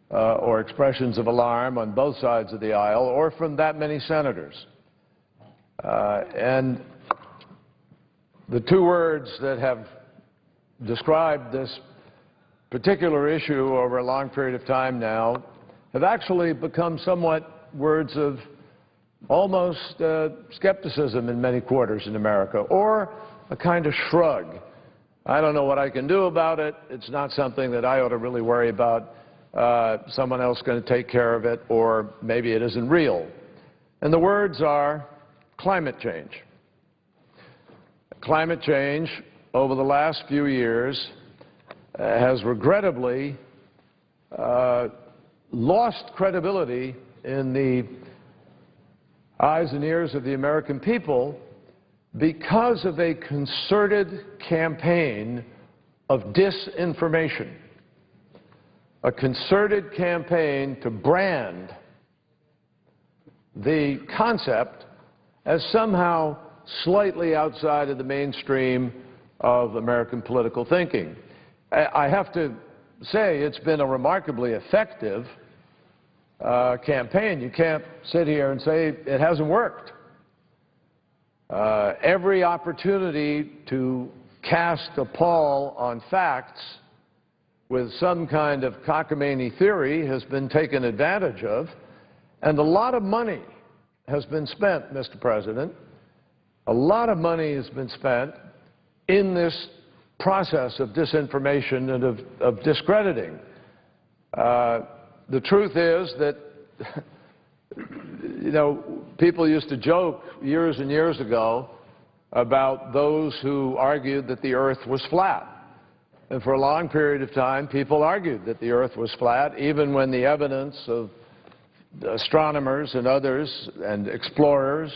or expressions of alarm on both sides of the aisle or from that many senators. And the two words that have described this particular issue over a long period of time now have actually become somewhat words of almost skepticism in many quarters in America, or a kind of shrug. I don't know what I can do about it. It's not something that I ought to really worry about. Someone else is going to take care of it, or maybe it isn't real. And the words are climate change. Climate change over the last few years has regrettably lost credibility in the eyes and ears of the American people because of a concerted campaign of disinformation, a concerted campaign to brand the concept as somehow slightly outside of the mainstream of American political thinking. I have to say it's been a remarkably effective campaign. You can't sit here and say it hasn't worked. Every opportunity to cast a pall on facts with some kind of cockamamie theory has been taken advantage of, and a lot of money has been spent, Mr. President. A lot of money has been spent in this process of disinformation and of discrediting. The truth is that, you know, people used to joke years and years ago about those who argued that the earth was flat. And for a long period of time, people argued that the earth was flat, even when the evidence of astronomers and others and explorers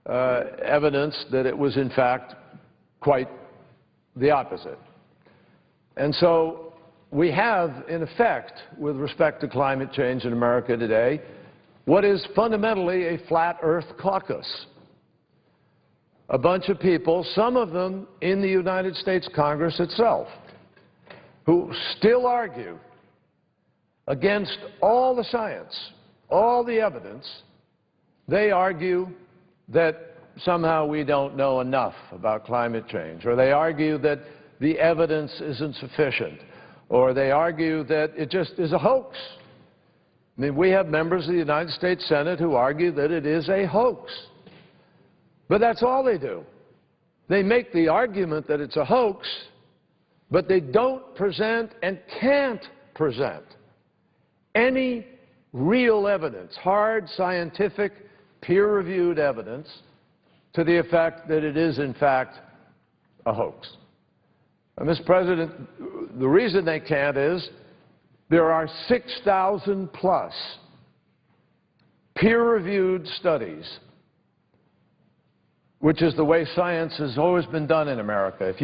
evidenced that it was in fact quite the opposite. And so we have, in effect, with respect to climate change in America today, what is fundamentally a flat earth caucus. A bunch of people, some of them in the United States Congress itself, who still argue against all the science, all the evidence. They argue that somehow we don't know enough about climate change, or they argue that the evidence isn't sufficient, or they argue that it just is a hoax. I mean, we have members of the United States Senate who argue that it is a hoax. But that's all they do. They make the argument that it's a hoax, but they don't present and can't present any real evidence, hard, scientific, peer-reviewed evidence to the effect that it is, in fact, a hoax. Mr. President, the reason they can't is there are 6,000 plus peer-reviewed studies, which is the way science has always been done in America. If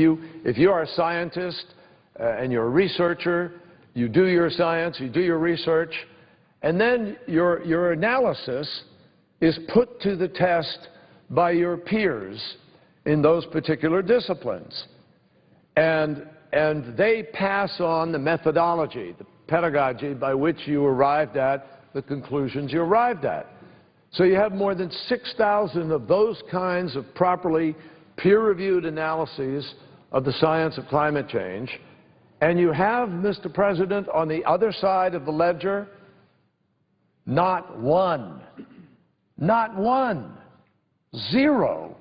you are a scientist and you're a researcher, you do your science, you do your research, and then your analysis is put to the test by your peers in those particular disciplines. And they pass on the methodology, the pedagogy by which you arrived at the conclusions you arrived at. So you have more than 6,000 of those kinds of properly peer-reviewed analyses of the science of climate change, and you have, Mr. President, on the other side of the ledger, not one, zero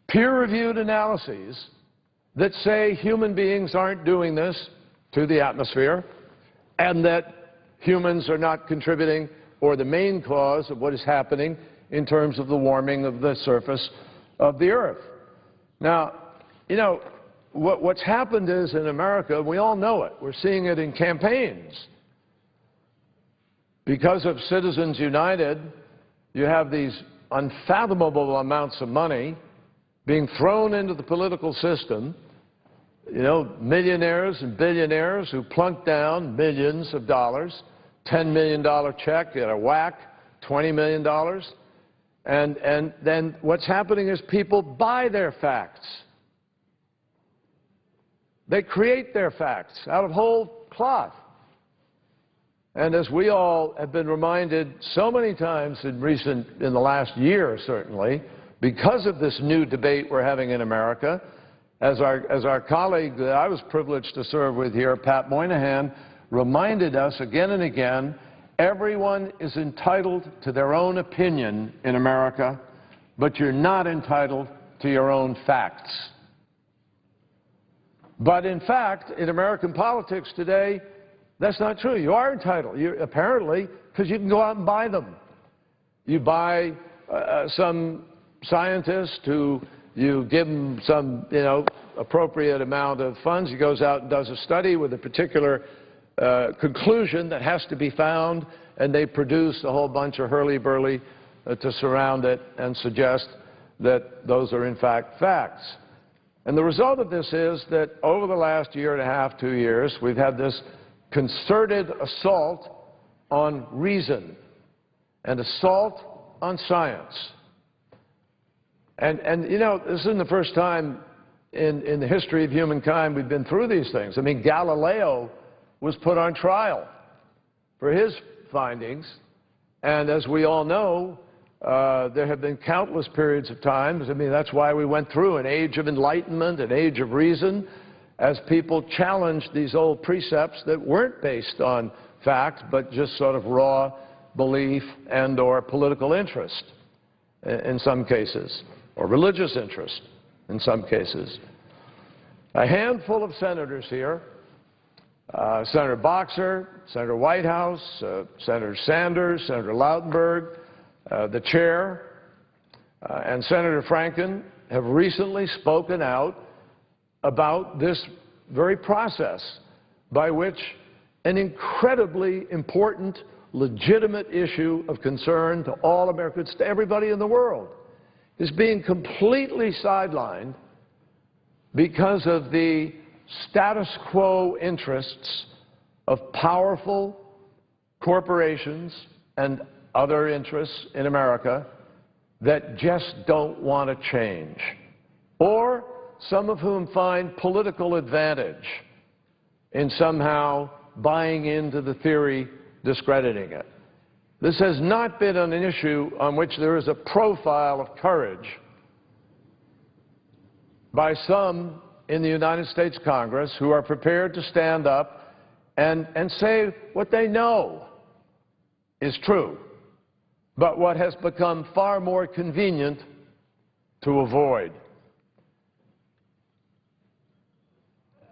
peer-reviewed analyses that say human beings aren't doing this to the atmosphere and that humans are not contributing or the main cause of what is happening in terms of the warming of the surface of the earth. Now, you know, what's happened is in America, we all know it. We're seeing it in campaigns. Because of Citizens United, you have these unfathomable amounts of money being thrown into the political system, you know, millionaires and billionaires who plunk down millions of dollars, $10 million check at a whack, $20 million. And then what's happening is people buy their facts. They create their facts out of whole cloth. And as we all have been reminded so many times in the last year, certainly, because of this new debate we're having in America, as our colleague that I was privileged to serve with here, Pat Moynihan, reminded us again and again, everyone is entitled to their own opinion in America, but you're not entitled to your own facts. But in fact, in American politics today, that's not true. You are entitled, apparently, because you can go out and buy them. You buy some scientist who you give him some, you know, appropriate amount of funds. He goes out and does a study with a particular conclusion that has to be found, and they produce a whole bunch of hurly-burly to surround it and suggest that those are in fact facts. And the result of this is that over the last year and a half, 2 years, we've had this concerted assault on reason and assault on science. And you know, this isn't the first time in the history of humankind we've been through these things. I mean, Galileo was put on trial for his findings, and as we all know, there have been countless periods of times. I mean, that's why we went through an age of enlightenment, an age of reason, as people challenged these old precepts that weren't based on fact, but just sort of raw belief and or political interest in some cases, or religious interest in some cases. A handful of senators here, Senator Boxer, Senator Whitehouse, Senator Sanders, Senator Lautenberg, the chair, and Senator Franken have recently spoken out about this very process by which an incredibly important, legitimate issue of concern to all Americans, to everybody in the world, is being completely sidelined because of the status quo interests of powerful corporations and other interests in America that just don't want to change, or some of whom find political advantage in somehow buying into the theory, discrediting it. This has not been an issue on which there is a profile of courage by some in the United States Congress who are prepared to stand up and say what they know is true, but what has become far more convenient to avoid.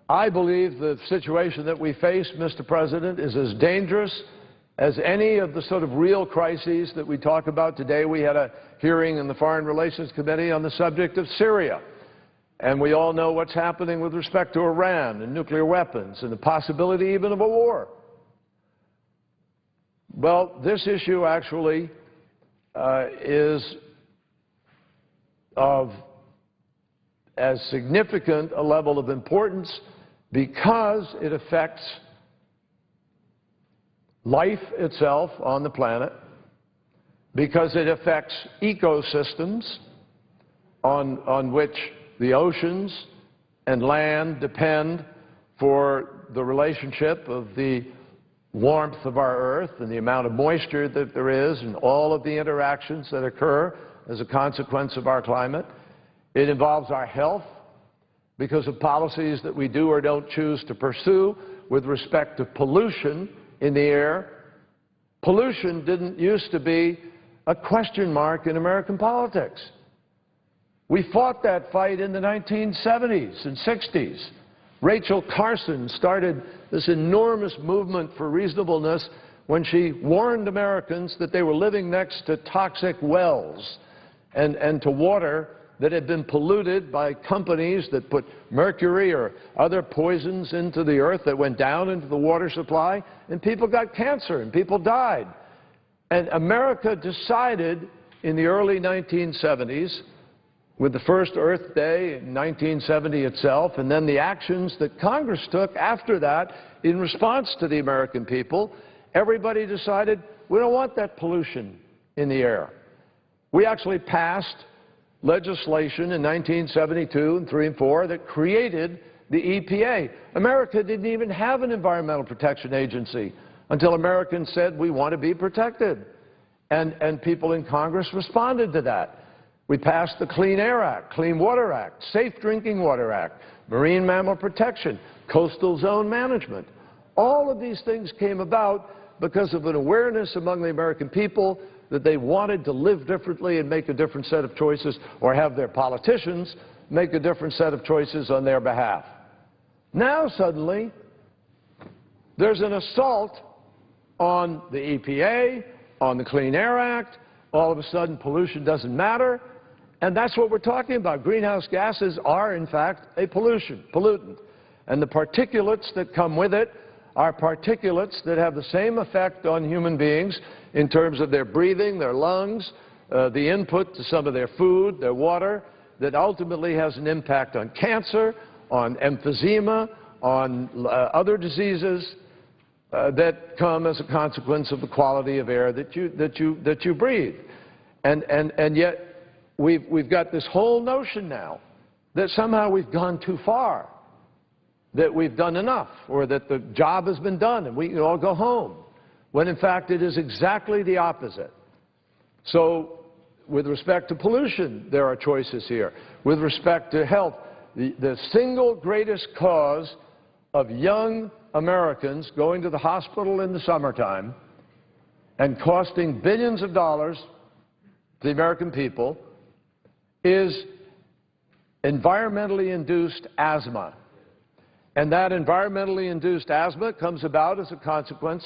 I believe the situation that we face, Mr. President, is as dangerous as any of the sort of real crises that we talk about today. We had a hearing in the Foreign Relations Committee on the subject of Syria, and we all know what's happening with respect to Iran and nuclear weapons and the possibility even of a war. Well, this issue actually is of as significant a level of importance because it affects life itself on the planet, because it affects ecosystems on which the oceans and land depend for the relationship of the warmth of our earth and the amount of moisture that there is and all of the interactions that occur as a consequence of our climate. It involves our health because of policies that we do or don't choose to pursue with respect to pollution in the air. Pollution didn't used to be a question mark in American politics. We fought that fight in the 1970s and 60s. Rachel Carson started this enormous movement for reasonableness when she warned Americans that they were living next to toxic wells and to water that had been polluted by companies that put mercury or other poisons into the earth that went down into the water supply, and people got cancer and people died. And America decided in the early 1970s, with the first Earth Day in 1970 itself, and then the actions that Congress took after that in response to the American people, everybody decided we don't want that pollution in the air. We actually passed legislation in 1972 and 3 and 4 that created the EPA. America didn't even have an Environmental Protection Agency until Americans said we want to be protected. And people in Congress responded to that. We passed the Clean Air Act, Clean Water Act, Safe Drinking Water Act, Marine Mammal Protection, Coastal Zone Management. All of these things came about because of an awareness among the American people that they wanted to live differently and make a different set of choices, or have their politicians make a different set of choices on their behalf. Now suddenly there's an assault on the EPA, on the Clean Air Act. All of a sudden pollution doesn't matter, and that's what we're talking about. Greenhouse gases are in fact a pollutant, and the particulates that come with it are particulates that have the same effect on human beings in terms of their breathing, their lungs, the input to some of their food, their water, that ultimately has an impact on cancer, on emphysema, on other diseases that come as a consequence of the quality of air that you breathe. And yet we've got this whole notion now that somehow we've gone too far, that we've done enough, or that the job has been done and we can all go home, when in fact it is exactly the opposite. So with respect to pollution, there are choices here. With respect to health, the single greatest cause of young Americans going to the hospital in the summertime and costing billions of dollars to the American people is environmentally induced asthma. And that environmentally induced asthma comes about as a consequence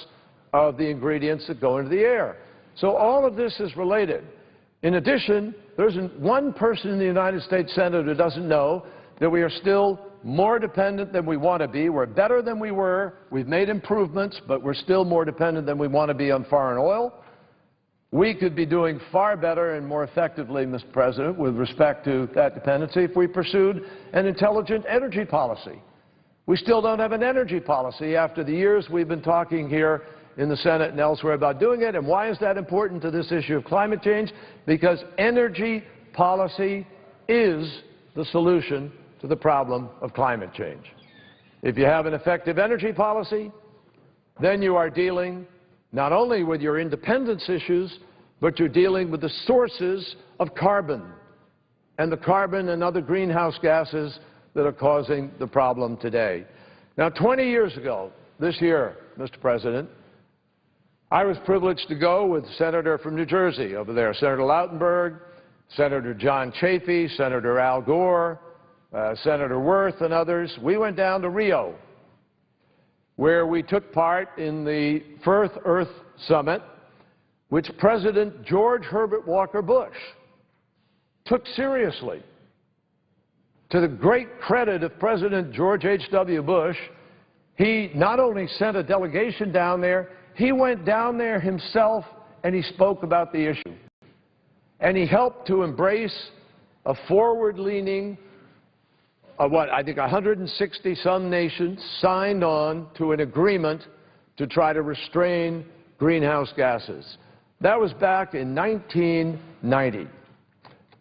of the ingredients that go into the air. So all of this is related. In addition, there isn't one person in the United States Senate who doesn't know that we are still more dependent than we want to be. We're better than we were. We've made improvements, but we're still more dependent than we want to be on foreign oil. We could be doing far better and more effectively, Mr. President, with respect to that dependency if we pursued an intelligent energy policy. We still don't have an energy policy after the years we've been talking here in the Senate and elsewhere about doing it. And why is that important to this issue of climate change? Because energy policy is the solution to the problem of climate change. If you have an effective energy policy, then you are dealing not only with your independence issues, but you're dealing with the sources of carbon and other greenhouse gases that are causing the problem today. Now, 20 years ago, this year, Mr. President, I was privileged to go with a senator from New Jersey over there, Senator Lautenberg, Senator John Chafee, Senator Al Gore, Senator Wirth, and others. We went down to Rio, where we took part in the First Earth Summit, which President George Herbert Walker Bush took seriously. To the great credit of President George H.W. Bush, he not only sent a delegation down there, he went down there himself and he spoke about the issue. And he helped to embrace a forward-leaning, I think 160-some nations signed on to an agreement to try to restrain greenhouse gases. That was back in 1990.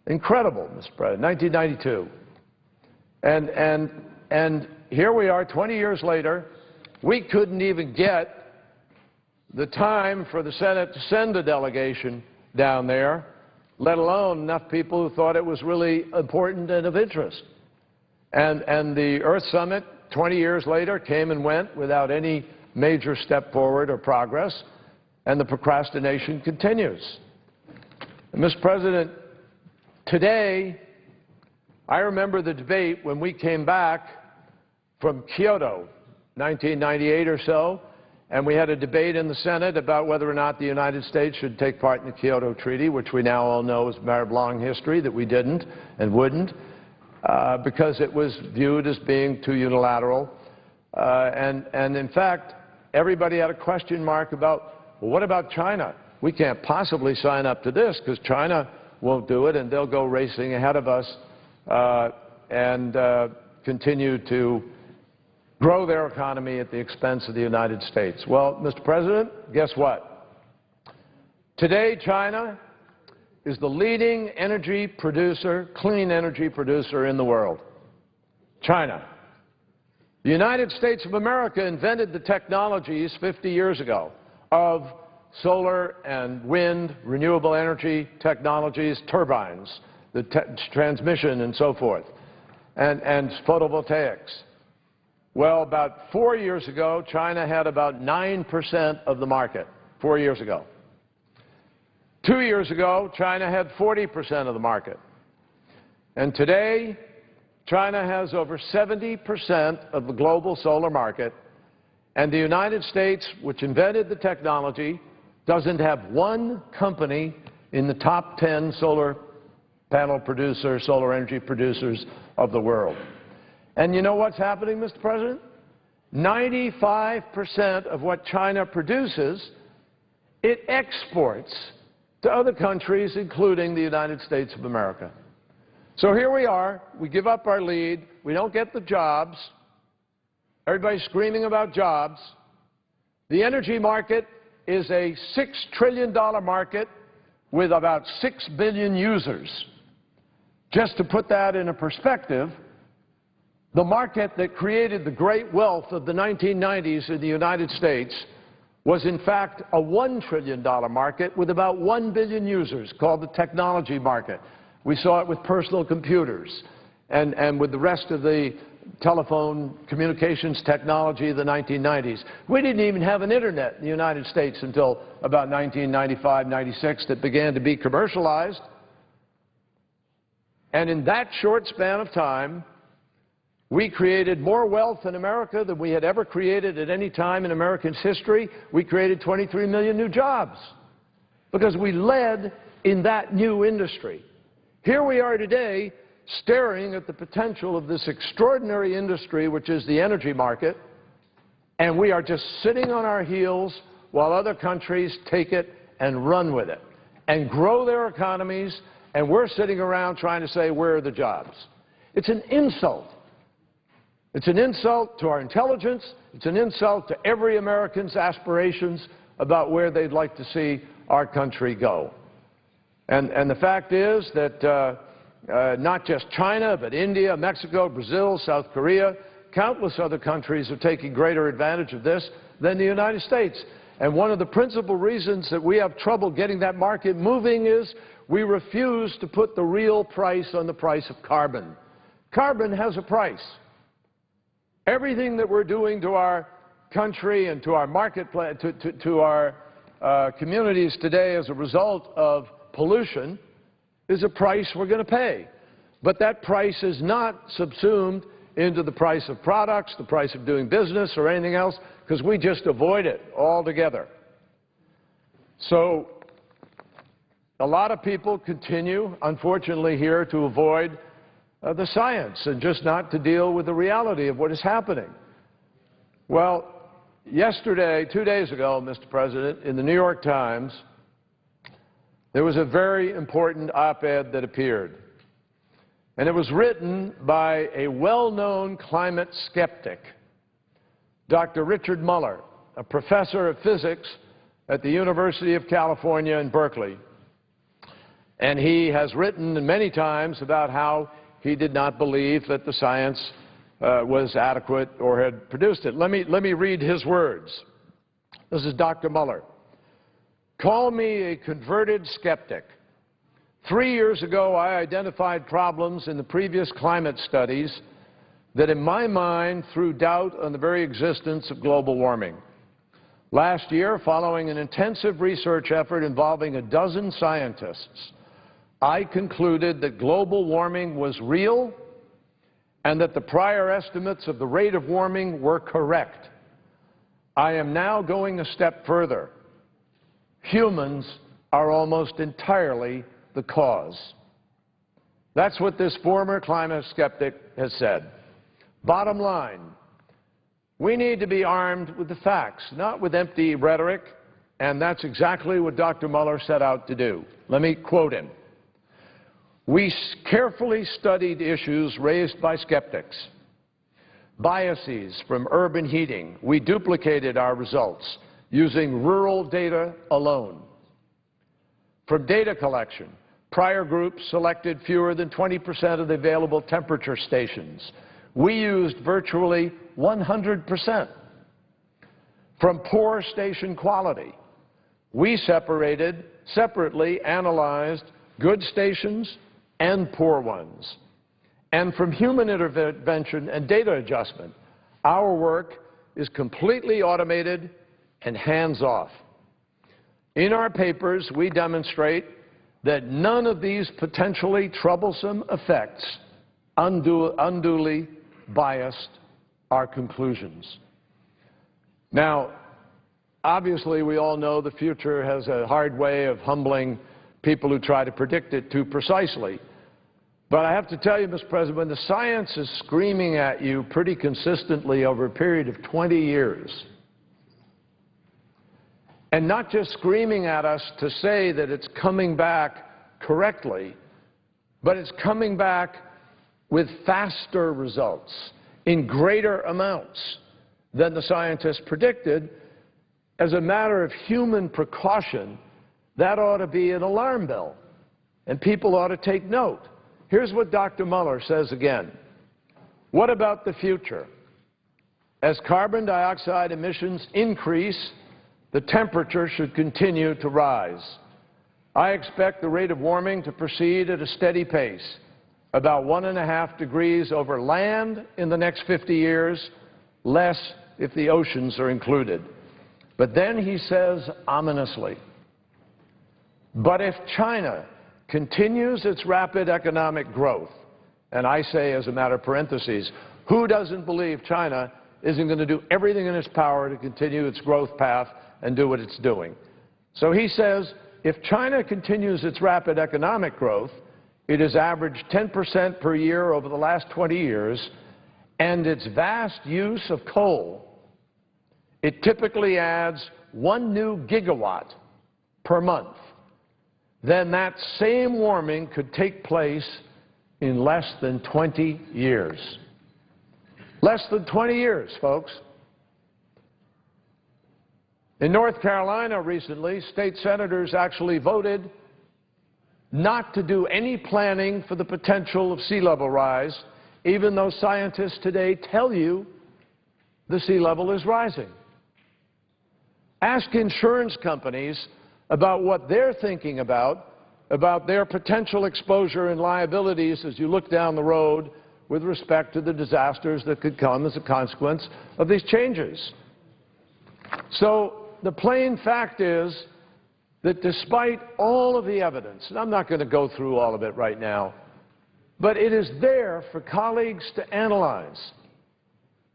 Incredible, Mr. President, 1992. And here we are 20 years later. We couldn't even get the time for the Senate to send a delegation down there, let alone enough people who thought it was really important and of interest. And the Earth Summit, 20 years later, came and went without any major step forward or progress, and the procrastination continues. And Mr. President, today, I remember the debate when we came back from Kyoto, 1998 or so, and we had a debate in the Senate about whether or not the United States should take part in the Kyoto Treaty, which we now all know is a matter of long history, that we didn't and wouldn't, because it was viewed as being too unilateral. And in fact, everybody had a question mark about, well, what about China? We can't possibly sign up to this because China won't do it, and they'll go racing ahead of us and continue to grow their economy at the expense of the United States. Well, Mr. President, guess what? Today, China is the leading energy producer, clean energy producer in the world. China. The United States of America invented the technologies 50 years ago of solar and wind, renewable energy technologies, turbines, the transmission and so forth, and photovoltaics. Well, about 4 years ago, China had about 9% of the market, 4 years ago. 2 years ago, China had 40% of the market. And today, China has over 70% of the global solar market, and the United States, which invented the technology, doesn't have one company in the top 10 solar panel producers, solar energy producers of the world. And you know what's happening, Mr. President? 95% of what China produces, it exports to other countries, including the United States of America. So here we are. We give up our lead. We don't get the jobs. Everybody's screaming about jobs. The energy market is a $6 trillion market with about 6 billion users. Just to put that in a perspective, the market that created the great wealth of the 1990s in the United States was in fact a $1 trillion market with about 1 billion users, called the technology market. We saw it with personal computers and with the rest of the telephone communications technology of the 1990s. We didn't even have an internet in the United States until about 1995, 96 that began to be commercialized. And in that short span of time, we created more wealth in America than we had ever created at any time in American history. We created 23 million new jobs because we led in that new industry. Here we are today staring at the potential of this extraordinary industry, which is the energy market, and we are just sitting on our heels while other countries take it and run with it and grow their economies, and we're sitting around trying to say, where are the jobs? It's an insult. It's an insult to our intelligence. It's an insult to every American's aspirations about where they'd like to see our country go. And the fact is that not just China, but India, Mexico, Brazil, South Korea, countless other countries are taking greater advantage of this than the United States. And one of the principal reasons that we have trouble getting that market moving is we refuse to put the real price on the price of carbon. Carbon has a price. Everything that we're doing to our country and to our marketplace, to our communities today as a result of pollution is a price we're going to pay. But that price is not subsumed into the price of products, the price of doing business, or anything else, because we just avoid it altogether. So a lot of people continue, unfortunately here, to avoid the science and just not to deal with the reality of what is happening. Well, yesterday, 2 days ago, Mr. President, in the New York Times, there was a very important op-ed that appeared. And it was written by a well-known climate skeptic, Dr. Richard Muller, a professor of physics at the University of California in Berkeley. And he has written many times about how he did not believe that the science was adequate or had produced it. Let me read his words. This is Dr. Muller. Call me a converted skeptic. 3 years ago, I identified problems in the previous climate studies that, in my mind, threw doubt on the very existence of global warming. Last year, following an intensive research effort involving a dozen scientists, I concluded that global warming was real and that the prior estimates of the rate of warming were correct. I am now going a step further. Humans are almost entirely the cause. That's what this former climate skeptic has said. Bottom line, we need to be armed with the facts, not with empty rhetoric, and that's exactly what Dr. Muller set out to do. Let me quote him. We carefully studied issues raised by skeptics. Biases from urban heating. We duplicated our results using rural data alone. From data collection, prior groups selected fewer than 20% of the available temperature stations. We used virtually 100%. From poor station quality, we separately analyzed good stations and poor ones. And from human intervention and data adjustment, our work is completely automated and hands-off. In our papers, we demonstrate that none of these potentially troublesome effects unduly biased our conclusions. Now, obviously, we all know the future has a hard way of humbling people who try to predict it too precisely. But I have to tell you, Mr. President, when the science is screaming at you pretty consistently over a period of 20 years, and not just screaming at us to say that it's coming back correctly, but it's coming back with faster results in greater amounts than the scientists predicted, as a matter of human precaution, that ought to be an alarm bell, and people ought to take note. Here's what Dr. Mueller says again. What about the future? As carbon dioxide emissions increase, the temperature should continue to rise. I expect the rate of warming to proceed at a steady pace, about 1.5 degrees over land in the next 50 years, less if the oceans are included. But then he says ominously, but if China continues its rapid economic growth, and I say as a matter of parentheses, who doesn't believe China isn't going to do everything in its power to continue its growth path and do what it's doing? So he says, if China continues its rapid economic growth, it has averaged 10% per year over the last 20 years, and its vast use of coal, it typically adds 1 new gigawatt per month. Then that same warming could take place in less than 20 years. Less than 20 years, folks. In North Carolina recently, state senators actually voted not to do any planning for the potential of sea level rise, even though scientists today tell you the sea level is rising. Ask insurance companies about what they're thinking about their potential exposure and liabilities as you look down the road with respect to the disasters that could come as a consequence of these changes. So the plain fact is that despite all of the evidence, and I'm not going to go through all of it right now, but it is there for colleagues to analyze.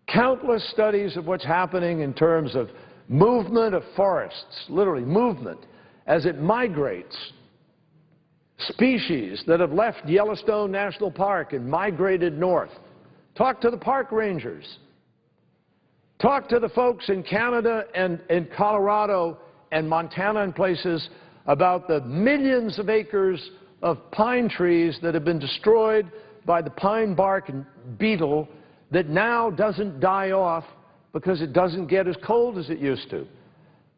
Countless studies of what's happening in terms of movement of forests, literally movement, as it migrates. Species that have left Yellowstone National Park and migrated north. Talk to the park rangers. Talk to the folks in Canada and in Colorado and Montana and places about the millions of acres of pine trees that have been destroyed by the pine bark beetle that now doesn't die off because it doesn't get as cold as it used to.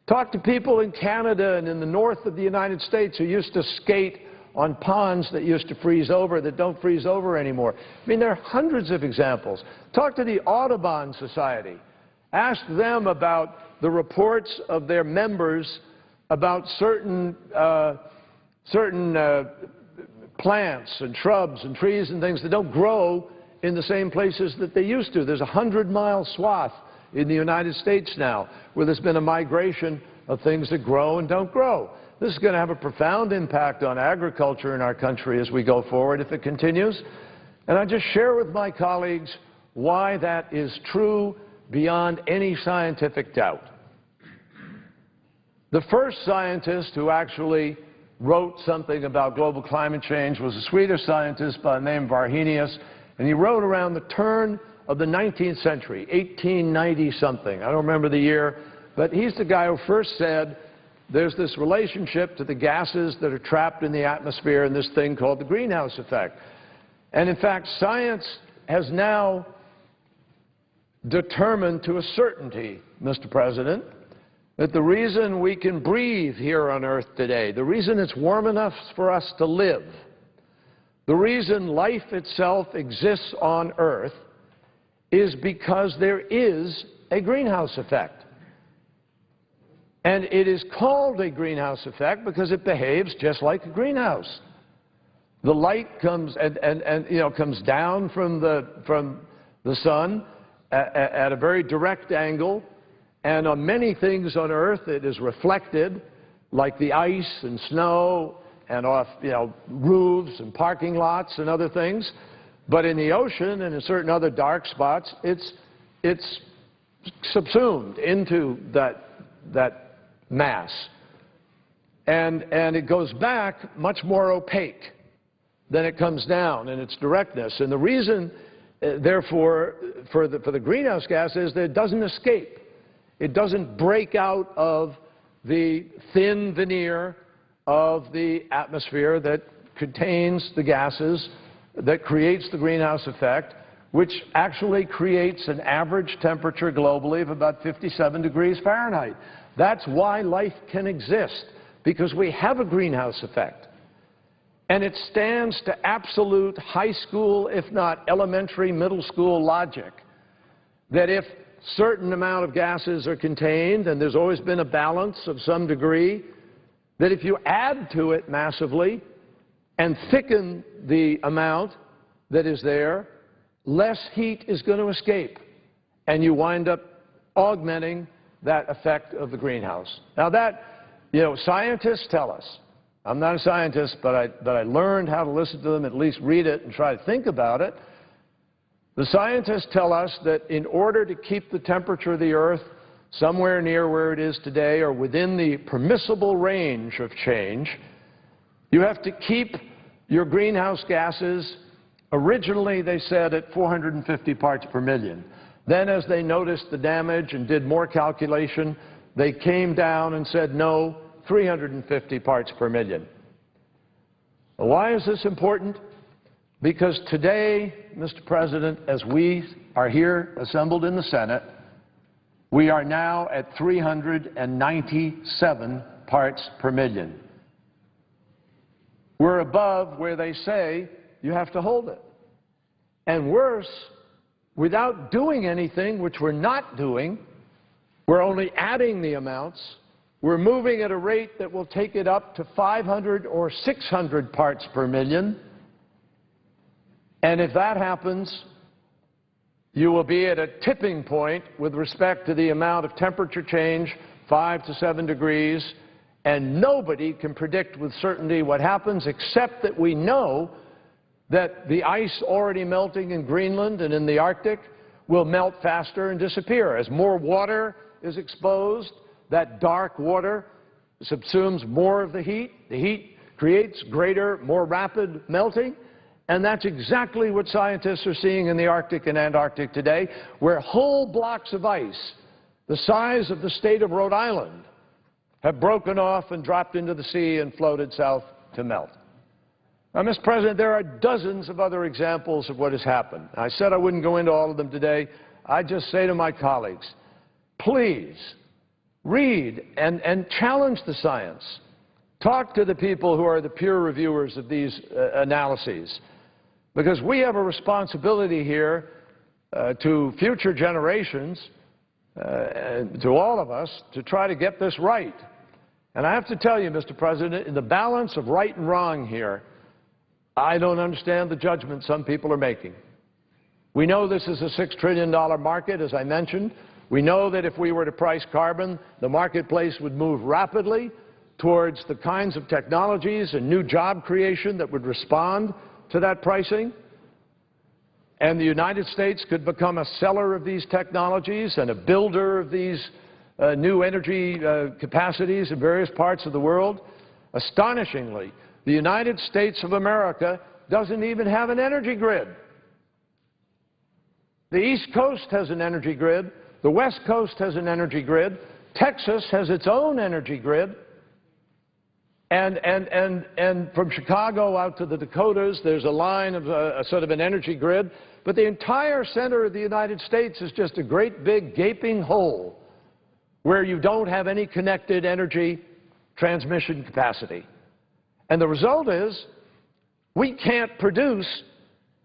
Talk to people in Canada and in the north of the United States who used to skate on ponds that used to freeze over that don't freeze over anymore. I mean, there are hundreds of examples. Talk to the Audubon Society. Ask them about the reports of their members about certain plants and shrubs and trees and things that don't grow in the same places that they used to. There's a 100-mile swath in the United States now where there's been a migration of things that grow and don't grow. This is going to have a profound impact on agriculture in our country as we go forward if it continues. And I just share with my colleagues why that is true beyond any scientific doubt. The first scientist who actually wrote something about global climate change was a Swedish scientist by the name of Arrhenius, and he wrote around the turn of the 19th century, 1890-something. I don't remember the year, but he's the guy who first said there's this relationship to the gases that are trapped in the atmosphere and this thing called the greenhouse effect. And in fact, science has now determined to a certainty, Mr. President, that the reason we can breathe here on Earth today, the reason it's warm enough for us to live, the reason life itself exists on Earth is because there is a greenhouse effect. And it is called a greenhouse effect because it behaves just like a greenhouse. The light comes comes down from the sun at a very direct angle, and on many things on Earth it is reflected, like the ice and snow and off roofs and parking lots and other things. But in the ocean and in certain other dark spots, it's subsumed into that mass. And it goes back much more opaque then it comes down in its directness. And the reason, therefore, for the greenhouse gas is that it doesn't escape. It doesn't break out of the thin veneer of the atmosphere that contains the gases that creates the greenhouse effect, which actually creates an average temperature globally of about 57 degrees Fahrenheit. That's why life can exist, because we have a greenhouse effect. And it stands to absolute high school, if not elementary, middle school logic, that if certain amount of gases are contained, and there's always been a balance of some degree, that if you add to it massively and thicken the amount that is there, less heat is going to escape, and you wind up augmenting that effect of the greenhouse. Now that, scientists tell us, I'm not a scientist, but I learned how to listen to them, at least read it and try to think about it. The scientists tell us that in order to keep the temperature of the Earth somewhere near where it is today or within the permissible range of change, you have to keep your greenhouse gases, originally they said at 450 parts per million. Then as they noticed the damage and did more calculation, they came down and said no, 350 parts per million. Well, why is this important? Because today, Mr. President, as we are here assembled in the Senate, we are now at 397 parts per million. We're above where they say you have to hold it. And worse, without doing anything, which we're not doing, we're only adding the amounts, we're moving at a rate that will take it up to 500 or 600 parts per million. And if that happens, you will be at a tipping point with respect to the amount of temperature change, 5 to 7 degrees, and nobody can predict with certainty what happens, except that we know that the ice already melting in Greenland and in the Arctic will melt faster and disappear. As more water is exposed, that dark water subsumes more of the heat. The heat creates greater, more rapid melting. And that's exactly what scientists are seeing in the Arctic and Antarctic today, where whole blocks of ice, the size of the state of Rhode Island, have broken off and dropped into the sea and floated south to melt. Now, Mr. President, there are dozens of other examples of what has happened. I said I wouldn't go into all of them today. I just say to my colleagues, please read and challenge the science. Talk to the people who are the peer reviewers of these analyses, because we have a responsibility here to future generations, and to all of us, to try to get this right. And I have to tell you, Mr. President, in the balance of right and wrong here, I don't understand the judgment some people are making. We know this is a $6 trillion market, as I mentioned. We know that if we were to price carbon, the marketplace would move rapidly towards the kinds of technologies and new job creation that would respond to that pricing. And the United States could become a seller of these technologies and a builder of these new energy capacities in various parts of the world. Astonishingly, the United States of America doesn't even have an energy grid. The East Coast has an energy grid. The West Coast has an energy grid. Texas has its own energy grid. And from Chicago out to the Dakotas, there's a line of a sort of an energy grid. But the entire center of the United States is just a great big gaping hole where you don't have any connected energy transmission capacity. And the result is we can't produce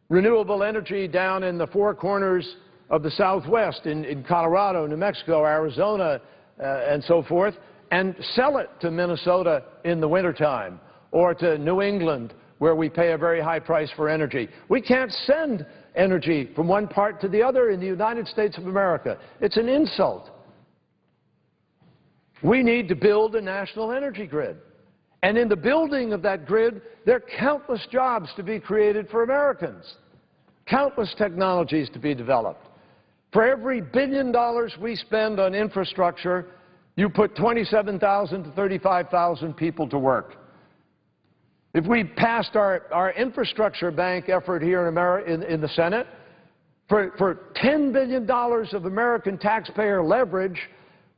renewable energy down in the four corners of the Southwest, in Colorado, New Mexico, Arizona, and so forth, and sell it to Minnesota in the wintertime, or to New England, where we pay a very high price for energy. We can't send energy from one part to the other in the United States of America. It's an insult. We need to build a national energy grid. And in the building of that grid, there are countless jobs to be created for Americans, countless technologies to be developed. For every $1 billion we spend on infrastructure, you put 27,000 to 35,000 people to work. If we passed our infrastructure bank effort here in the Senate, for $10 billion of American taxpayer leverage,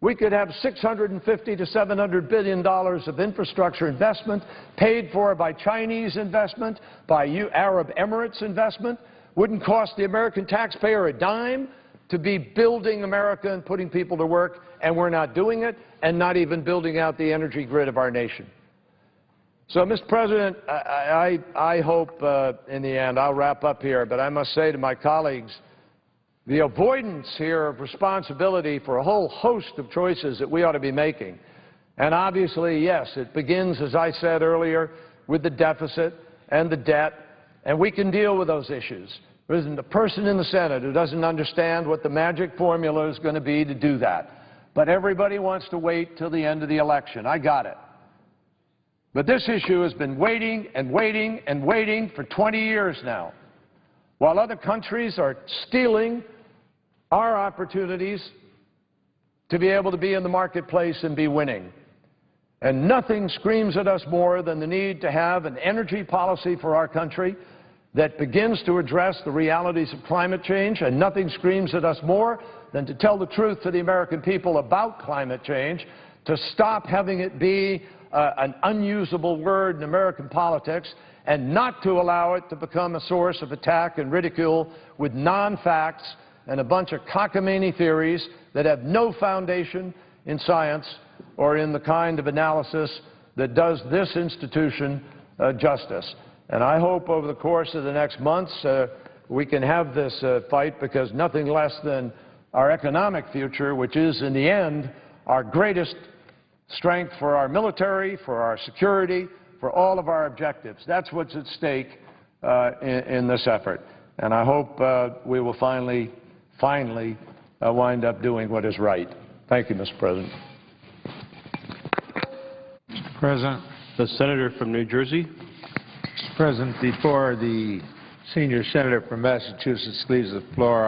we could have $650 to $700 billion of infrastructure investment paid for by Chinese investment, by Arab Emirates investment. Wouldn't cost the American taxpayer a dime to be building America and putting people to work, and we're not doing it, and not even building out the energy grid of our nation. So, Mr. President, I hope in the end, I'll wrap up here, but I must say to my colleagues, the avoidance here of responsibility for a whole host of choices that we ought to be making. And obviously, yes, it begins, as I said earlier, with the deficit and the debt, and we can deal with those issues. There isn't a person in the Senate who doesn't understand what the magic formula is going to be to do that. But everybody wants to wait till the end of the election. I got it. But this issue has been waiting and waiting and waiting for 20 years now, while other countries are stealing our opportunities to be able to be in the marketplace and be winning. And nothing screams at us more than the need to have an energy policy for our country that begins to address the realities of climate change, and nothing screams at us more than to tell the truth to the American people about climate change, to stop having it be an unusable word in American politics, and not to allow it to become a source of attack and ridicule with non-facts and a bunch of cockamamie theories that have no foundation in science or in the kind of analysis that does this institution justice. And I hope over the course of the next months we can have this fight, because nothing less than our economic future, which is in the end our greatest strength for our military, for our security, for all of our objectives. That's what's at stake in this effort. And I hope we will finally wind up doing what is right. Thank you, Mr. President. Mr. President. The Senator from New Jersey. Mr. President, before the senior senator from Massachusetts leaves the floor,